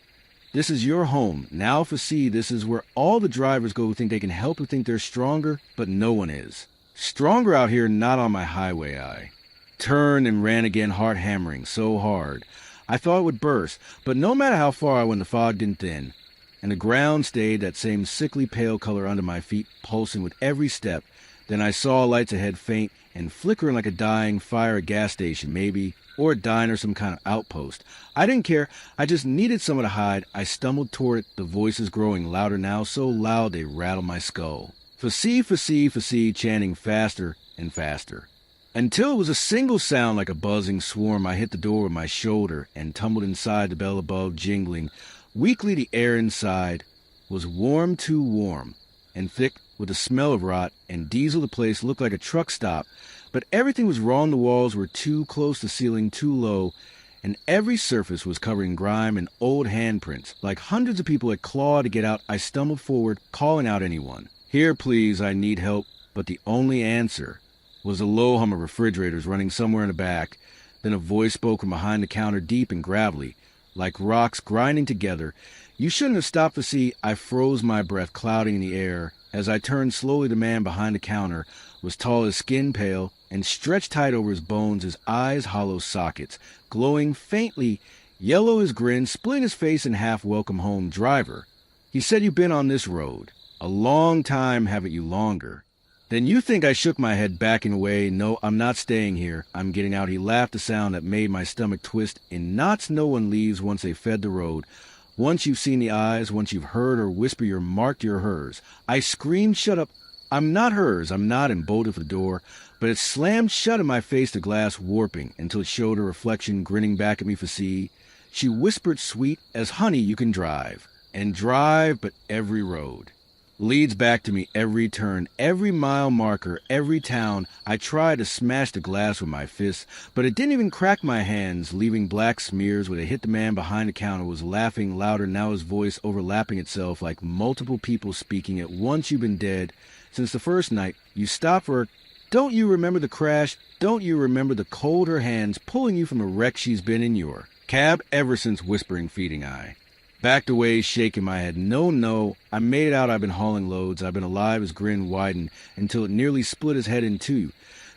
"This is your home. Now for see, this is where all the drivers go who think they can help, who think they're stronger, but no one is. Stronger out here, not on my highway." I turned and ran again, heart hammering so hard I thought it would burst. But no matter how far I went, the fog didn't thin, and the ground stayed that same sickly pale color under my feet, pulsing with every step. Then I saw lights ahead, faint and flickering like a dying fire, a gas station maybe, or a diner, some kind of outpost. I didn't care. I just needed somewhere to hide. I stumbled toward it, the voices growing louder now, so loud they rattled my skull. "Fasi," chanting faster and faster, until it was a single sound like a buzzing swarm. I hit the door with my shoulder and tumbled inside, the bell above jingling. Weakly the air inside was warm, too warm, and thick with the smell of rot and diesel. The place looked like a truck stop, but everything was wrong. The walls were too close, the ceiling too low, and every surface was covered in grime and old handprints. Like hundreds of people had clawed to get out, I stumbled forward, calling out anyone. "Here, please, I need help." But the only answer was a low hum of refrigerators running somewhere in the back. Then a voice spoke from behind the counter, deep and gravelly, like rocks grinding together. "You shouldn't have stopped to see." I froze, my breath clouding in the air. As I turned slowly, the man behind the counter was tall, his skin pale and stretched tight over his bones, his eyes hollow sockets, glowing faintly yellow. His grin splitting his face in half. "Welcome home, driver." He said, "You've been on this road a long time, haven't you? Longer then you think." I shook my head, backing away. "No, I'm not staying here. I'm getting out." He laughed, a sound that made my stomach twist. "In knots no one leaves once they've fed the road. Once you've seen the eyes, once you've heard her whisper, you're marked, you're hers." I screamed, "Shut up. I'm not hers. I'm not," and bolted for the door. But it slammed shut in my face, the glass warping until it showed her reflection grinning back at me. "For see," she whispered, sweet as honey, "you can drive. And drive, but every road leads back to me, every turn, every mile marker, every town." I tried to smash the glass with my fists, but it didn't even crack my hands, leaving black smears where they hit. The man behind the counter was laughing louder, now his voice overlapping itself like multiple people speaking at once. "You've been dead since the first night you stopped for her. Don't you remember the crash? Don't you remember the cold her hands pulling you from the wreck she's been in your cab ever since?" Whispering, feeding I backed away, shaking my head. No. I made out I've been hauling loads. I've been alive." His grin widened until it nearly split his head in two.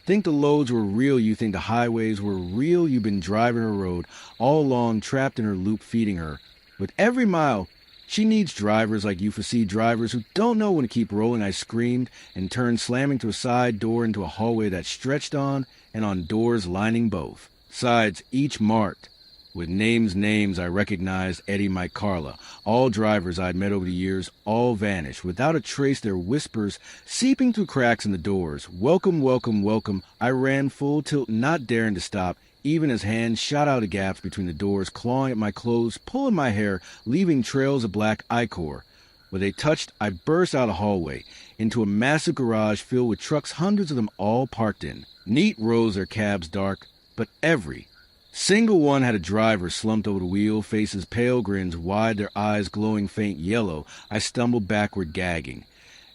"Think the loads were real. You think the highways were real. You've been driving her road all along, trapped in her loop, feeding her. With every mile, she needs drivers like you, foresee drivers who don't know when to keep rolling." I screamed and turned, slamming to a side door into a hallway that stretched on and on, doors lining both sides, each marked with names I recognized: Eddie, Mike, Carla. All drivers I'd met over the years, all vanished without a trace, their whispers seeping through cracks in the doors. "Welcome, welcome, welcome." I ran full tilt, not daring to stop, even as hands shot out of gaps between the doors, clawing at my clothes, pulling my hair, leaving trails of black ichor. Where they touched, I burst out a hallway into a massive garage filled with trucks, hundreds of them all parked in neat rows, their cabs dark, but every single one had a driver slumped over the wheel, faces pale, grins wide, their eyes glowing faint yellow. I stumbled backward, gagging,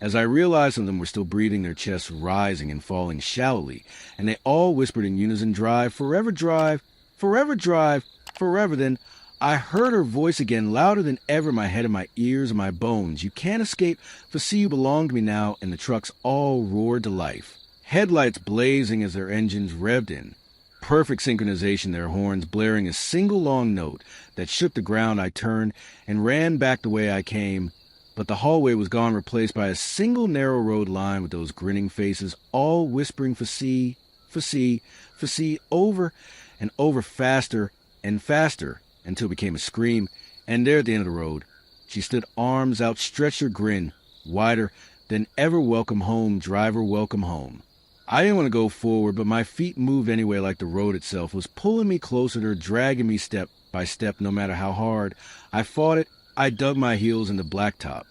as I realized some of them were still breathing, their chests rising and falling shallowly, and they all whispered in unison, "Drive, forever drive, forever drive, forever." Then I heard her voice again, louder than ever, my head and my ears and my bones. "You can't escape, for see, you belong to me now." And the trucks all roared to life, headlights blazing as their engines revved in perfect synchronization, their horns blaring a single long note that shook the ground. I turned and ran back the way I came, but the hallway was gone, replaced by a single narrow road lined with those grinning faces, all whispering, "For see, for see, for see," over and over, faster and faster, until it became a scream. And there at the end of the road, she stood arms outstretched, her grin wider than ever. Welcome home, driver, welcome home. I didn't want to go forward, but my feet moved anyway, like the road itself was pulling me closer to her, dragging me step by step. No matter how hard I fought it, I dug my heels into blacktop,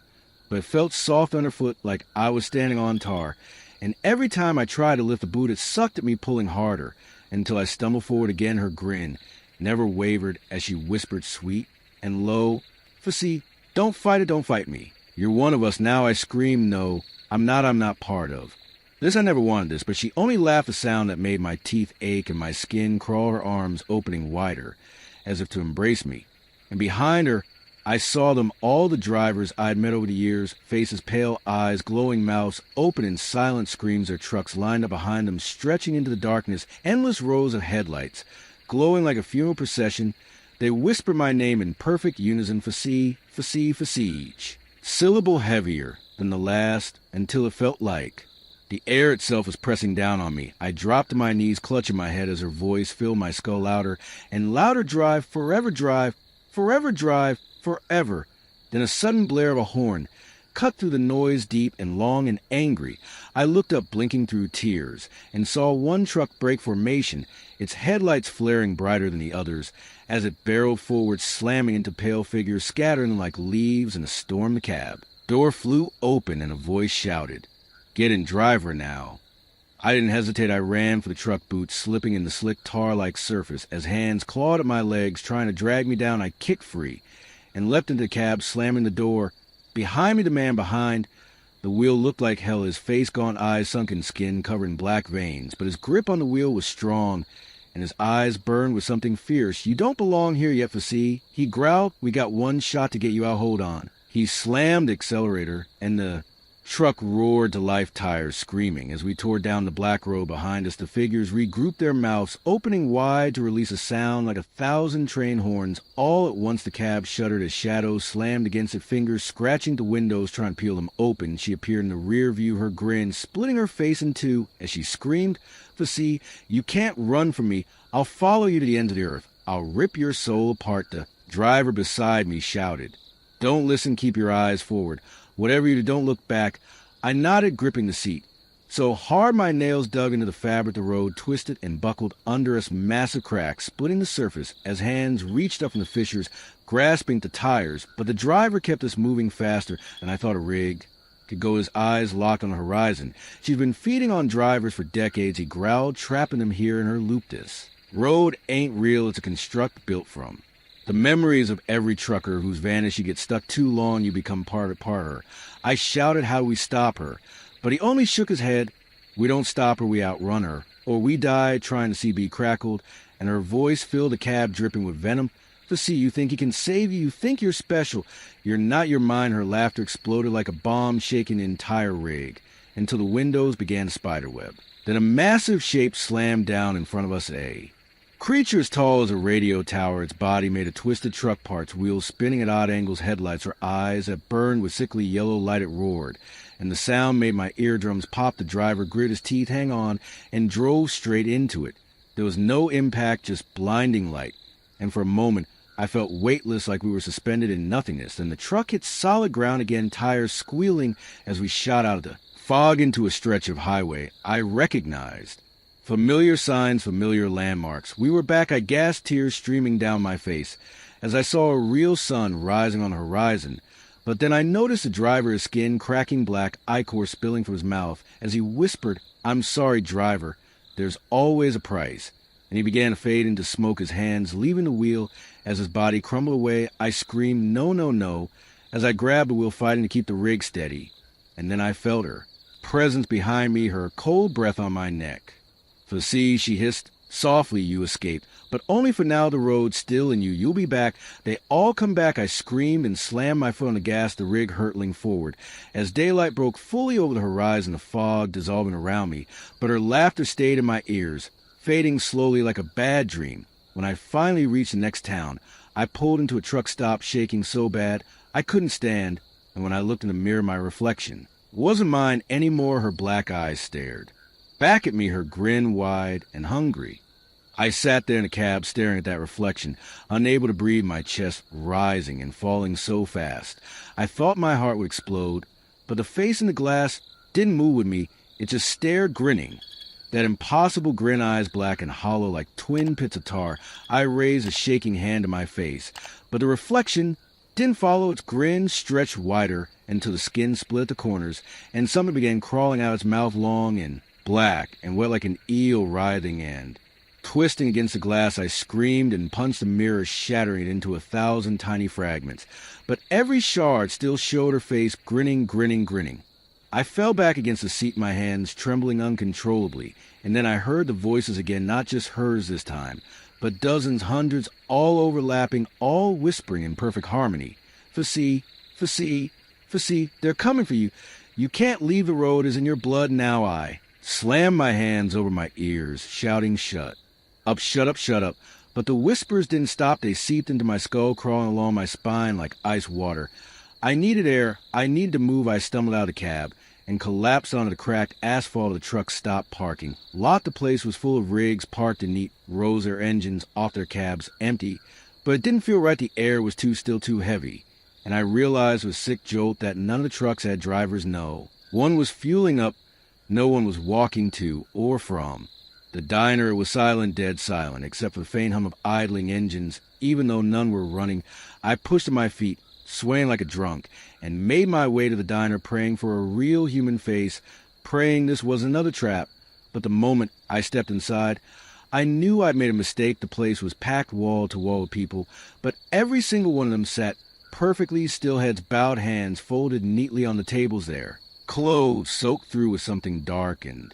but it felt soft underfoot, like I was standing on tar. And every time I tried to lift the boot, it sucked at me, pulling harder, until I stumbled forward again. Her grin never wavered as she whispered sweet and low, "Fasi, don't fight it, don't fight me. You're one of us now." I screamed, "No, I'm not part of." I never wanted this, but she only laughed, a sound that made my teeth ache and my skin crawl, her arms opening wider, as if to embrace me. And behind her, I saw them, all the drivers I'd met over the years, faces, pale eyes, glowing mouths, open in silent screams, their trucks lined up behind them, stretching into the darkness, endless rows of headlights, glowing like a funeral procession. They whispered my name in perfect unison, "Fasi, Fasi, Fasige," syllable heavier than the last, until it felt like the air itself was pressing down on me. I dropped to my knees, clutching my head as her voice filled my skull louder and louder. "Drive, forever drive, forever drive, forever." Then a sudden blare of a horn cut through the noise, deep and long and angry. I looked up, blinking through tears, and saw one truck break formation, its headlights flaring brighter than the others, as it barreled forward, slamming into pale figures, scattering like leaves in a storm. The cab door flew open, and a voice shouted, "Get in, driver, now." I didn't hesitate. I ran for the truck boot, slipping in the slick tar-like surface. As hands clawed at my legs, trying to drag me down, I kicked free and leapt into the cab, slamming the door. Behind me, the man behind the wheel looked like hell, his face gaunt, eyes sunken, skin covered in black veins, but his grip on the wheel was strong, and his eyes burned with something fierce. "You don't belong here yet, Fasi," he growled. "We got one shot to get you out. Hold on." He slammed the accelerator, and the truck roared to life, tires screaming. As we tore down the black road behind us, the figures regrouped, their mouths opening wide to release a sound like 1,000 train horns. All at once the cab shuddered as shadows slammed against it, fingers scratching the windows, trying to peel them open. She appeared in the rear view, her grin splitting her face in two as she screamed, "Fasi, you can't run from me. I'll follow you to the ends of the earth. I'll rip your soul apart." The driver beside me shouted, "Don't listen, keep your eyes forward. Whatever you do, don't look back." I nodded, gripping the seat so hard my nails dug into the fabric. The road twisted and buckled under us, massive cracks splitting the surface as hands reached up from the fissures, grasping the tires. But the driver kept us moving faster than I thought a rig could go, his eyes locked on the horizon. She'd been feeding on drivers for decades, he growled, trapping them here in her loop. "This road ain't real, it's a construct built from the memories of every trucker whose vanish you get stuck too long, you become part of her." I shouted, "How do we stop her?" But he only shook his head. "We don't stop her, we outrun her, or we die trying." To CB crackled, and her voice filled the cab, dripping with venom. "Fasi, you think he can save you? You think you're special? You're not your mind." Her laughter exploded like a bomb, shaking the entire rig until the windows began to spiderweb. Then a massive shape slammed down in front of us, a creature as tall as a radio tower, its body made of twisted truck parts, wheels spinning at odd angles, headlights, her eyes that burned with sickly yellow light. It roared, and the sound made my eardrums pop. The driver gritted his teeth, hang on, and drove straight into it. There was no impact, just blinding light, and for a moment I felt weightless, like we were suspended in nothingness. Then the truck hit solid ground again, tires squealing as we shot out of the fog into a stretch of highway I recognized. Familiar signs, familiar landmarks. We were back. I gasped, tears streaming down my face as I saw a real sun rising on the horizon. But then I noticed the driver's skin cracking black, ichor spilling from his mouth as he whispered, "I'm sorry, driver. There's always a price." And he began to fade into smoke, his hands leaving the wheel as his body crumbled away. I screamed, "No, no, no," as I grabbed the wheel, fighting to keep the rig steady. And then I felt her presence behind me, her cold breath on my neck. "Fasi," she hissed, "softly you escaped, but only for now. The road's still and you'll be back. They all come back." I screamed and slammed my foot on the gas, the rig hurtling forward. As daylight broke fully over the horizon, the fog dissolving around me, but her laughter stayed in my ears, fading slowly like a bad dream. When I finally reached the next town, I pulled into a truck stop, shaking so bad I couldn't stand, and when I looked in the mirror, my reflection wasn't mine anymore. Her black eyes stared back at me, her grin wide and hungry. I sat there in the cab staring at that reflection, unable to breathe, my chest rising and falling so fast. I thought my heart would explode, but the face in the glass didn't move with me. It just stared, grinning. That impossible grin, eyes black and hollow like twin pits of tar. I raised a shaking hand to my face, but the reflection didn't follow. Its grin stretched wider until the skin split at the corners, and something began crawling out its mouth, long and black and wet like an eel writhing, and twisting against the glass, I screamed and punched the mirror, shattering it into 1,000 tiny fragments. But every shard still showed her face, grinning, grinning, grinning. I fell back against the seat, my hands trembling uncontrollably, and then I heard the voices again, not just hers this time, but dozens, hundreds, all overlapping, all whispering in perfect harmony. Fassi, Fassi, Fassi, they're coming for you. You can't leave the road, is in your blood now. I slammed my hands over my ears, shouting, shut up, shut up, shut up. But the whispers didn't stop. They seeped into my skull, crawling along my spine like ice water. I needed air. I needed to move. I stumbled out of the cab and collapsed onto the cracked asphalt of the truck's stop parking lot. The place was full of rigs parked in neat rows, their engines off their cabs, empty. But it didn't feel right. The air was still too heavy. And I realized with a sick jolt that none of the trucks had drivers. No. One was fueling up. No one was walking to or from. The diner was silent, dead silent, except for the faint hum of idling engines. Even though none were running, I pushed to my feet, swaying like a drunk, and made my way to the diner, praying for a real human face, praying this was another trap. But the moment I stepped inside, I knew I'd made a mistake. The place was packed wall to wall with people, but every single one of them sat perfectly still, heads bowed, hands folded neatly on the tables there, clothes soaked through with something dark and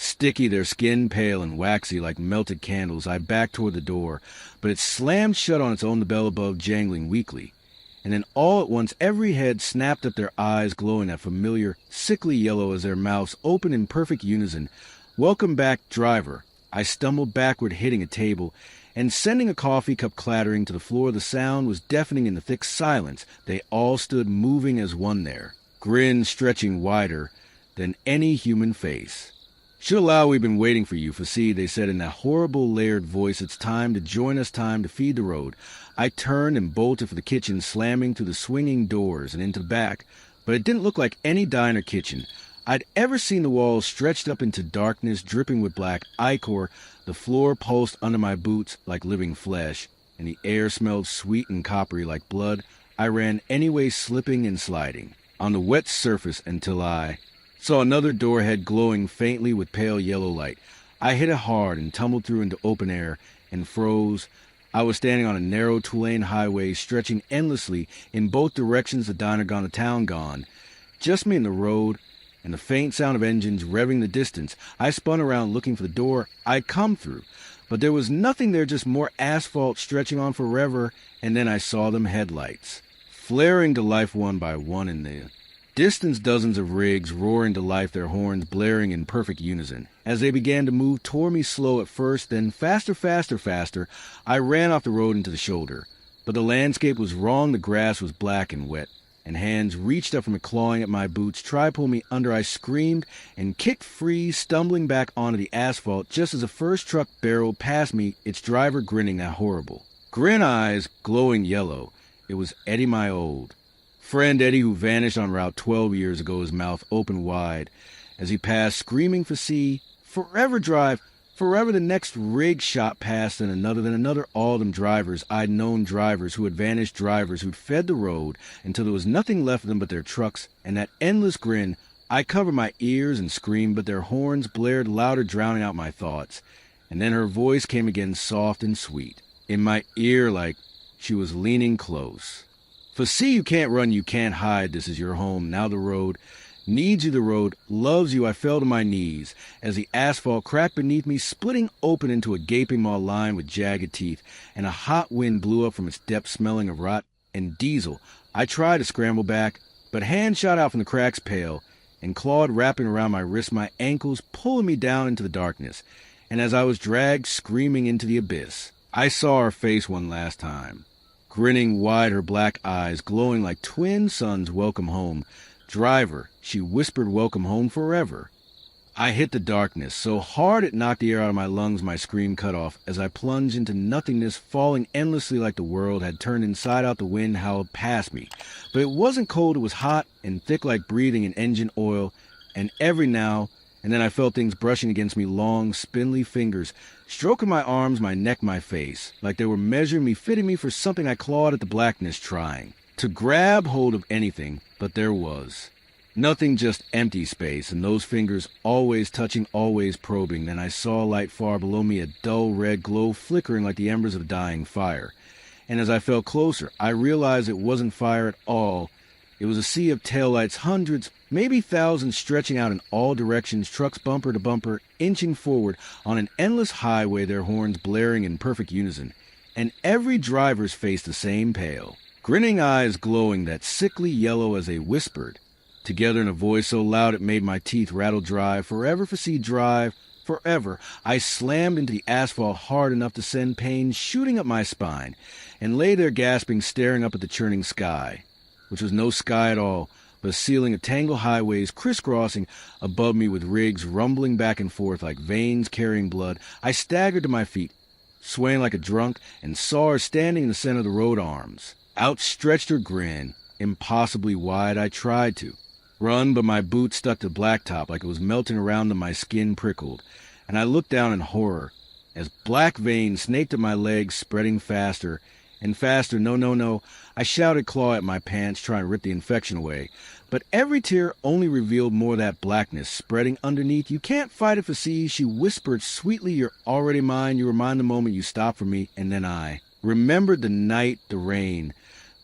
sticky, their skin pale and waxy like melted candles. I backed toward the door, but it slammed shut on its own, the bell above jangling weakly. And then all at once every head snapped up, their eyes glowing that familiar, sickly yellow as their mouths opened in perfect unison. Welcome back, driver. I stumbled backward, hitting a table and sending a coffee cup clattering to the floor. The sound was deafening in the thick silence. They all stood moving as one there, grins stretching wider than any human face. Should allow we've been waiting for you, Fassi, they said in that horrible layered voice. It's time to join us, time to feed the road. I turned and bolted for the kitchen, slamming through the swinging doors and into the back, but it didn't look like any diner kitchen I'd ever seen. The walls stretched up into darkness, dripping with black ichor. The floor pulsed under my boots like living flesh, and the air smelled sweet and coppery like blood. I ran anyway, slipping and sliding on the wet surface until I saw another door head glowing faintly with pale yellow light. I hit it hard and tumbled through into open air and froze. I was standing on a narrow two-lane highway stretching endlessly in both directions, the diner gone, the town gone. Just me and the road and the faint sound of engines revving the distance. I spun around looking for the door I'd come through, but there was nothing there, just more asphalt stretching on forever. And then I saw them, headlights flaring to life one by one in the distance, dozens of rigs roaring to life, their horns blaring in perfect unison. As they began to move toward me, slow at first, then faster, faster, faster, I ran off the road into the shoulder. But the landscape was wrong. The grass was black and wet, and hands reached up from it, clawing at my boots, tried to pull me under. I screamed and kicked free, stumbling back onto the asphalt just as the first truck barreled past me, its driver grinning, that horrible grin, eyes glowing yellow. It was Eddie, my old friend Eddie, who vanished on Route 12 years ago, his mouth open wide as he passed, screaming Fassi, forever drive, forever. The next rig shot past, and another, all them drivers I'd known, drivers who had vanished, drivers who'd fed the road until there was nothing left of them but their trucks and that endless grin. I covered my ears and screamed, but their horns blared louder, drowning out my thoughts. And then her voice came again, soft and sweet, in my ear like she was leaning close. Fassi, you can't run, you can't hide. This is your home. Now the road needs you, the road loves you. I fell to my knees as the asphalt cracked beneath me, splitting open into a gaping maw lined with jagged teeth, and a hot wind blew up from its depths, smelling of rot and diesel. I tried to scramble back, but hands shot out from the cracks, pale and clawed, wrapping around my wrists, my ankles, pulling me down into the darkness. And as I was dragged screaming into the abyss, I saw her face one last time, grinning wide, her black eyes glowing like twin suns. Welcome home, driver, she whispered, welcome home forever. I hit the darkness so hard it knocked the air out of my lungs. My scream cut off as I plunged into nothingness, falling endlessly like the world had turned inside out. The wind howled past me, but it wasn't cold. It was hot and thick like breathing in engine oil, and every now and then I felt things brushing against me, long, spindly fingers, stroking my arms, my neck, my face, like they were measuring me, fitting me for something. I clawed at the blackness, trying to grab hold of anything, but there was nothing, just empty space, and those fingers always touching, always probing. Then I saw a light far below me, a dull red glow flickering like the embers of a dying fire. And as I felt closer, I realized it wasn't fire at all. It was a sea of taillights, hundreds, maybe thousands, stretching out in all directions, trucks bumper to bumper, inching forward on an endless highway, their horns blaring in perfect unison. And every driver's face the same pale, grinning eyes glowing that sickly yellow as they whispered together in a voice so loud it made my teeth rattle, drive, forever, foresee, drive, forever. I slammed into the asphalt hard enough to send pain shooting up my spine, and lay there gasping, staring up at the churning sky, which was no sky at all, but a ceiling of tangled highways crisscrossing above me with rigs rumbling back and forth like veins carrying blood. I staggered to my feet, swaying like a drunk, and saw her standing in the center of the road, arms outstretched, her grin impossibly wide. I tried to run, but my boot stuck to blacktop like it was melting around them. My skin prickled, and I looked down in horror as black veins snaked at my legs, spreading faster and faster. No, no, no. I shouted, claw at my pants, trying to rip the infection away. But every tear only revealed more of that blackness spreading underneath. You can't fight it, Fassi, she whispered sweetly. You're already mine. You were mine the moment you stopped for me. And then I remembered the night, the rain,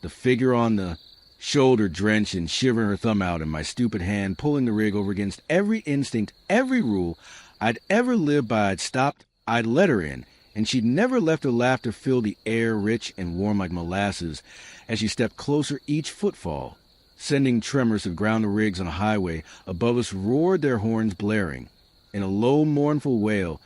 the figure on the shoulder drenched and shivering, her thumb out, and my stupid hand pulling the rig over against every instinct, every rule I'd ever lived by. I'd stopped, I'd let her in, and she'd never left. Her laughter filled the air, rich and warm like molasses, as she stepped closer each footfall, sending tremors to the ground. The rigs on a highway above us roared, their horns blaring in a low, mournful wail.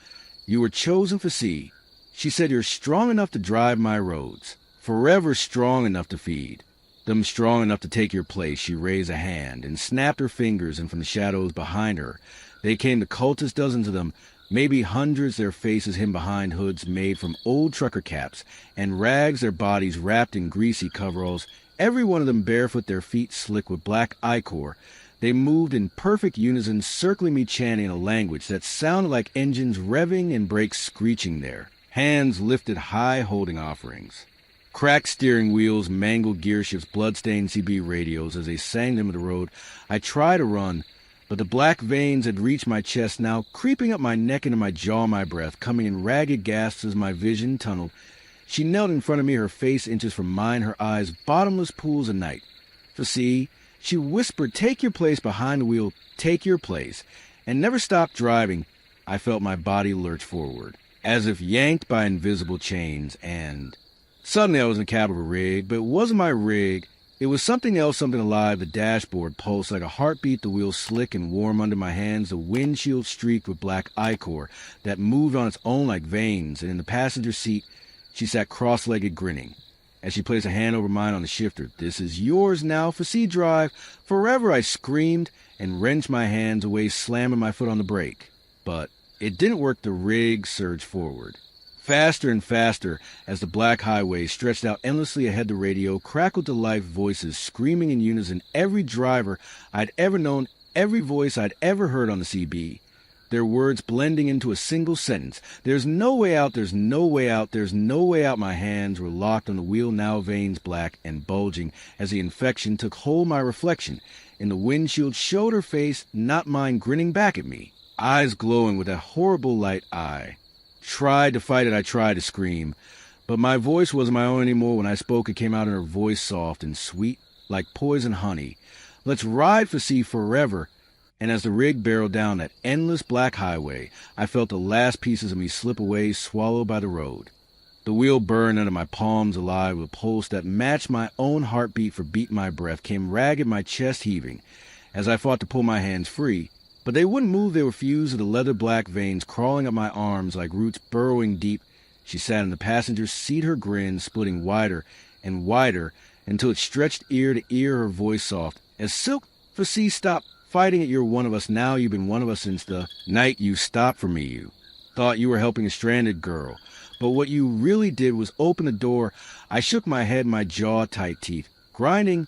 You were chosen, Fassi. She said, you're strong enough to drive my roads, forever strong enough to feed them, strong enough to take your place. She raised a hand and snapped her fingers, and from the shadows behind her they came, the cultists, dozens of them, maybe hundreds, their faces hidden behind hoods made from old trucker caps and rags, their bodies wrapped in greasy coveralls, every one of them barefoot, their feet slick with black ichor. They moved in perfect unison, circling me, chanting a language that sounded like engines revving and brakes screeching, their hands lifted high, holding offerings. Cracked steering wheels, mangled gear shifts, blood-stained CB radios as they sang them to the road. I tried to run, but the black veins had reached my chest now, creeping up my neck into my jaw, my breath coming in ragged gasps as my vision tunneled. She knelt in front of me, her face inches from mine, her eyes bottomless pools of night. Fassi, she whispered, take your place behind the wheel, take your place, and never stop driving. I felt my body lurch forward, as if yanked by invisible chains, and suddenly I was in the cab of a rig, but it wasn't my rig. It was something else, something alive. The dashboard pulsed like a heartbeat, the wheels slick and warm under my hands, the windshield streaked with black ichor that moved on its own like veins, and in the passenger seat she sat cross-legged, grinning, as she placed a hand over mine on the shifter. This is yours now, Fassi, drive forever, I screamed and wrenched my hands away, slamming my foot on the brake. But it didn't work. The rig surged forward, faster and faster, as the black highway stretched out endlessly ahead. The radio crackled to life, voices screaming in unison, every driver I'd ever known, every voice I'd ever heard on the CB, their words blending into a single sentence. There's no way out, there's no way out, there's no way out. My hands were locked on the wheel, now veins black and bulging as the infection took hold. My reflection in the windshield showed her face, not mine, grinning back at me, eyes glowing with that horrible light. I tried to fight it, I tried to scream, but my voice wasn't my own anymore. When I spoke, it came out in her voice, soft and sweet like poison honey. Let's ride, Fassi, forever. And as the rig barreled down that endless black highway, I felt the last pieces of me slip away, swallowed by the road. The wheel burned under my palms, alive with a pulse that matched my own heartbeat. For beat my breath came ragged, my chest heaving, as I fought to pull my hands free. But they wouldn't move. They were fused to the leather black veins crawling up my arms like roots burrowing deep. She sat in the passenger seat, her grin splitting wider and wider until it stretched ear to ear, her voice soft as silk. Fassi, stop fighting it you're one of us now. You've been one of us since the night you stopped for me. You thought you were helping a stranded girl. But what you really did was open the door. I shook my head, my jaw tight, teeth grinding.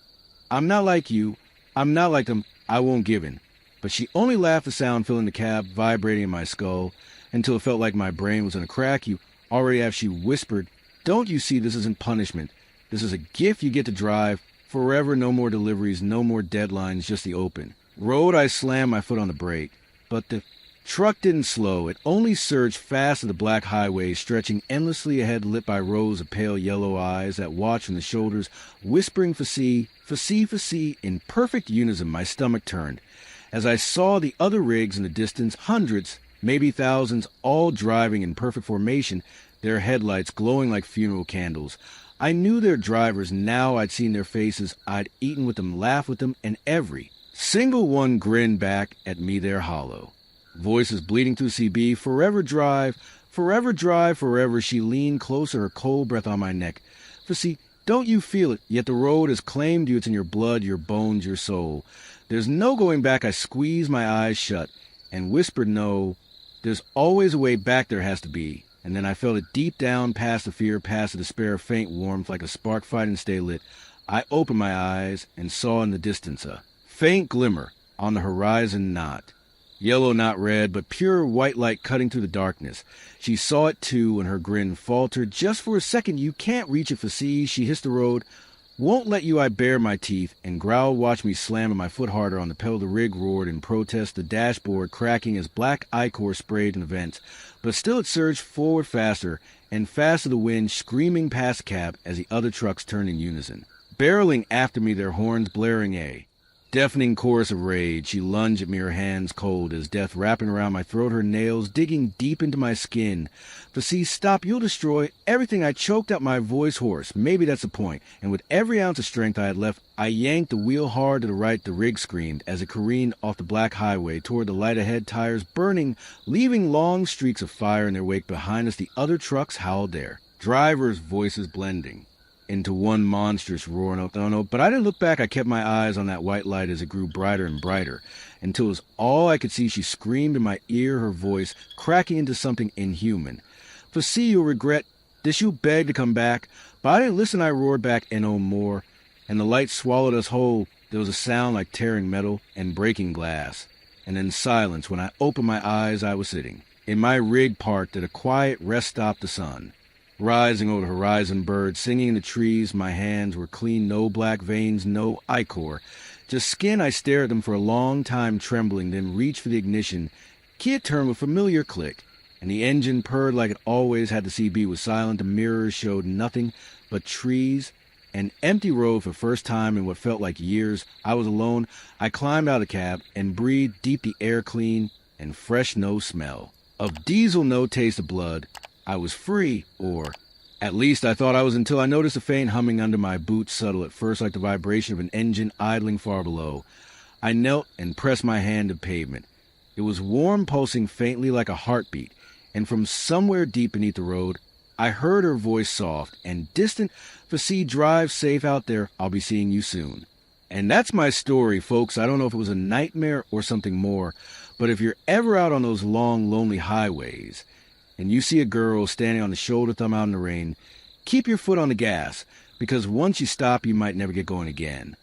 I'm not like you. I'm not like them. I won't give in. But she only laughed, the sound filling the cab, vibrating in my skull, until it felt like my brain was in a crack. You already have, she whispered. Don't you see this isn't punishment? This is a gift you get to drive. Forever, no more deliveries, no more deadlines, just the open. Road, I slammed my foot on the brake. But the truck didn't slow. It only surged fast to the black highway, stretching endlessly ahead, lit by rows of pale yellow eyes that watched from the shoulders, whispering "Facee, facee, facee." In perfect unison, my stomach turned. As I saw the other rigs in the distance, hundreds, maybe thousands, all driving in perfect formation, their headlights glowing like funeral candles. I knew their drivers now. I'd seen their faces. I'd eaten with them, laughed with them, and every single one grinned back at me there hollow. Voices bleeding through CB, forever drive, forever drive, forever. She leaned closer, her cold breath on my neck. For see, don't you feel it? Yet the road has claimed you. It's in your blood, your bones, your soul. There's no going back. I squeezed my eyes shut and whispered no. There's always a way back, there has to be. And then I felt it deep down, past the fear, past the despair, faint warmth like a spark fighting to stay lit. I opened my eyes and saw in the distance a faint glimmer, on the horizon not. Yellow, not red, but pure white light cutting through the darkness. She saw it too, and her grin faltered. Just for a second, you can't reach it, Facee, she hissed the road. Won't let you, I bare my teeth, and growled, watch me slamming my foot harder on the pedal. The rig roared in protest, the dashboard cracking as black ichor sprayed in the vents. But still it surged forward faster, and faster the wind, screaming past the cab as the other trucks turned in unison. Barreling after me, their horns blaring a deafening chorus of rage. She lunged at me, her hands cold as death wrapping around my throat, her nails digging deep into my skin. Facee, stop, you'll destroy everything. I choked out my voice hoarse. Maybe that's the point. And with every ounce of strength I had left, I yanked the wheel hard to the right. The rig screamed as it careened off the black highway toward the light ahead, tires burning, leaving long streaks of fire in their wake. Behind us, the other trucks howled there, drivers' voices blending into one monstrous roar. No, but I didn't look back. I kept my eyes on that white light as it grew brighter and brighter, until it was all I could see. She screamed in my ear, her voice cracking into something inhuman. Facee, you'll regret this. You begged to come back, but I didn't listen. I roared back, and no more, and the light swallowed us whole. There was a sound like tearing metal and breaking glass, and then silence. When I opened my eyes, I was sitting in my rig parked at a quiet rest stop. The sun rising over the horizon, birds singing in the trees. My hands were clean, no black veins, no ichor, just skin. I stared at them for a long time, trembling, then reached for the ignition. Key turned with familiar click, and the engine purred like it always had. The CB was silent. The mirrors showed nothing but trees, an empty road. For the first time in what felt like years, I was alone. I climbed out of the cab and breathed deep, the air clean and fresh, no smell of diesel, no taste of blood. I was free, or at least I thought I was, until I noticed a faint humming under my boots, subtle at first like the vibration of an engine idling far below. I knelt and pressed my hand to pavement. It was warm, pulsing faintly like a heartbeat, and from somewhere deep beneath the road, I heard her voice, soft and distant. Facee, drive safe out there. I'll be seeing you soon. And that's my story, folks. I don't know if it was a nightmare or something more, but if you're ever out on those long, lonely highways, and you see a girl standing on the shoulder thumb out in the rain, keep your foot on the gas, because once you stop, you might never get going again.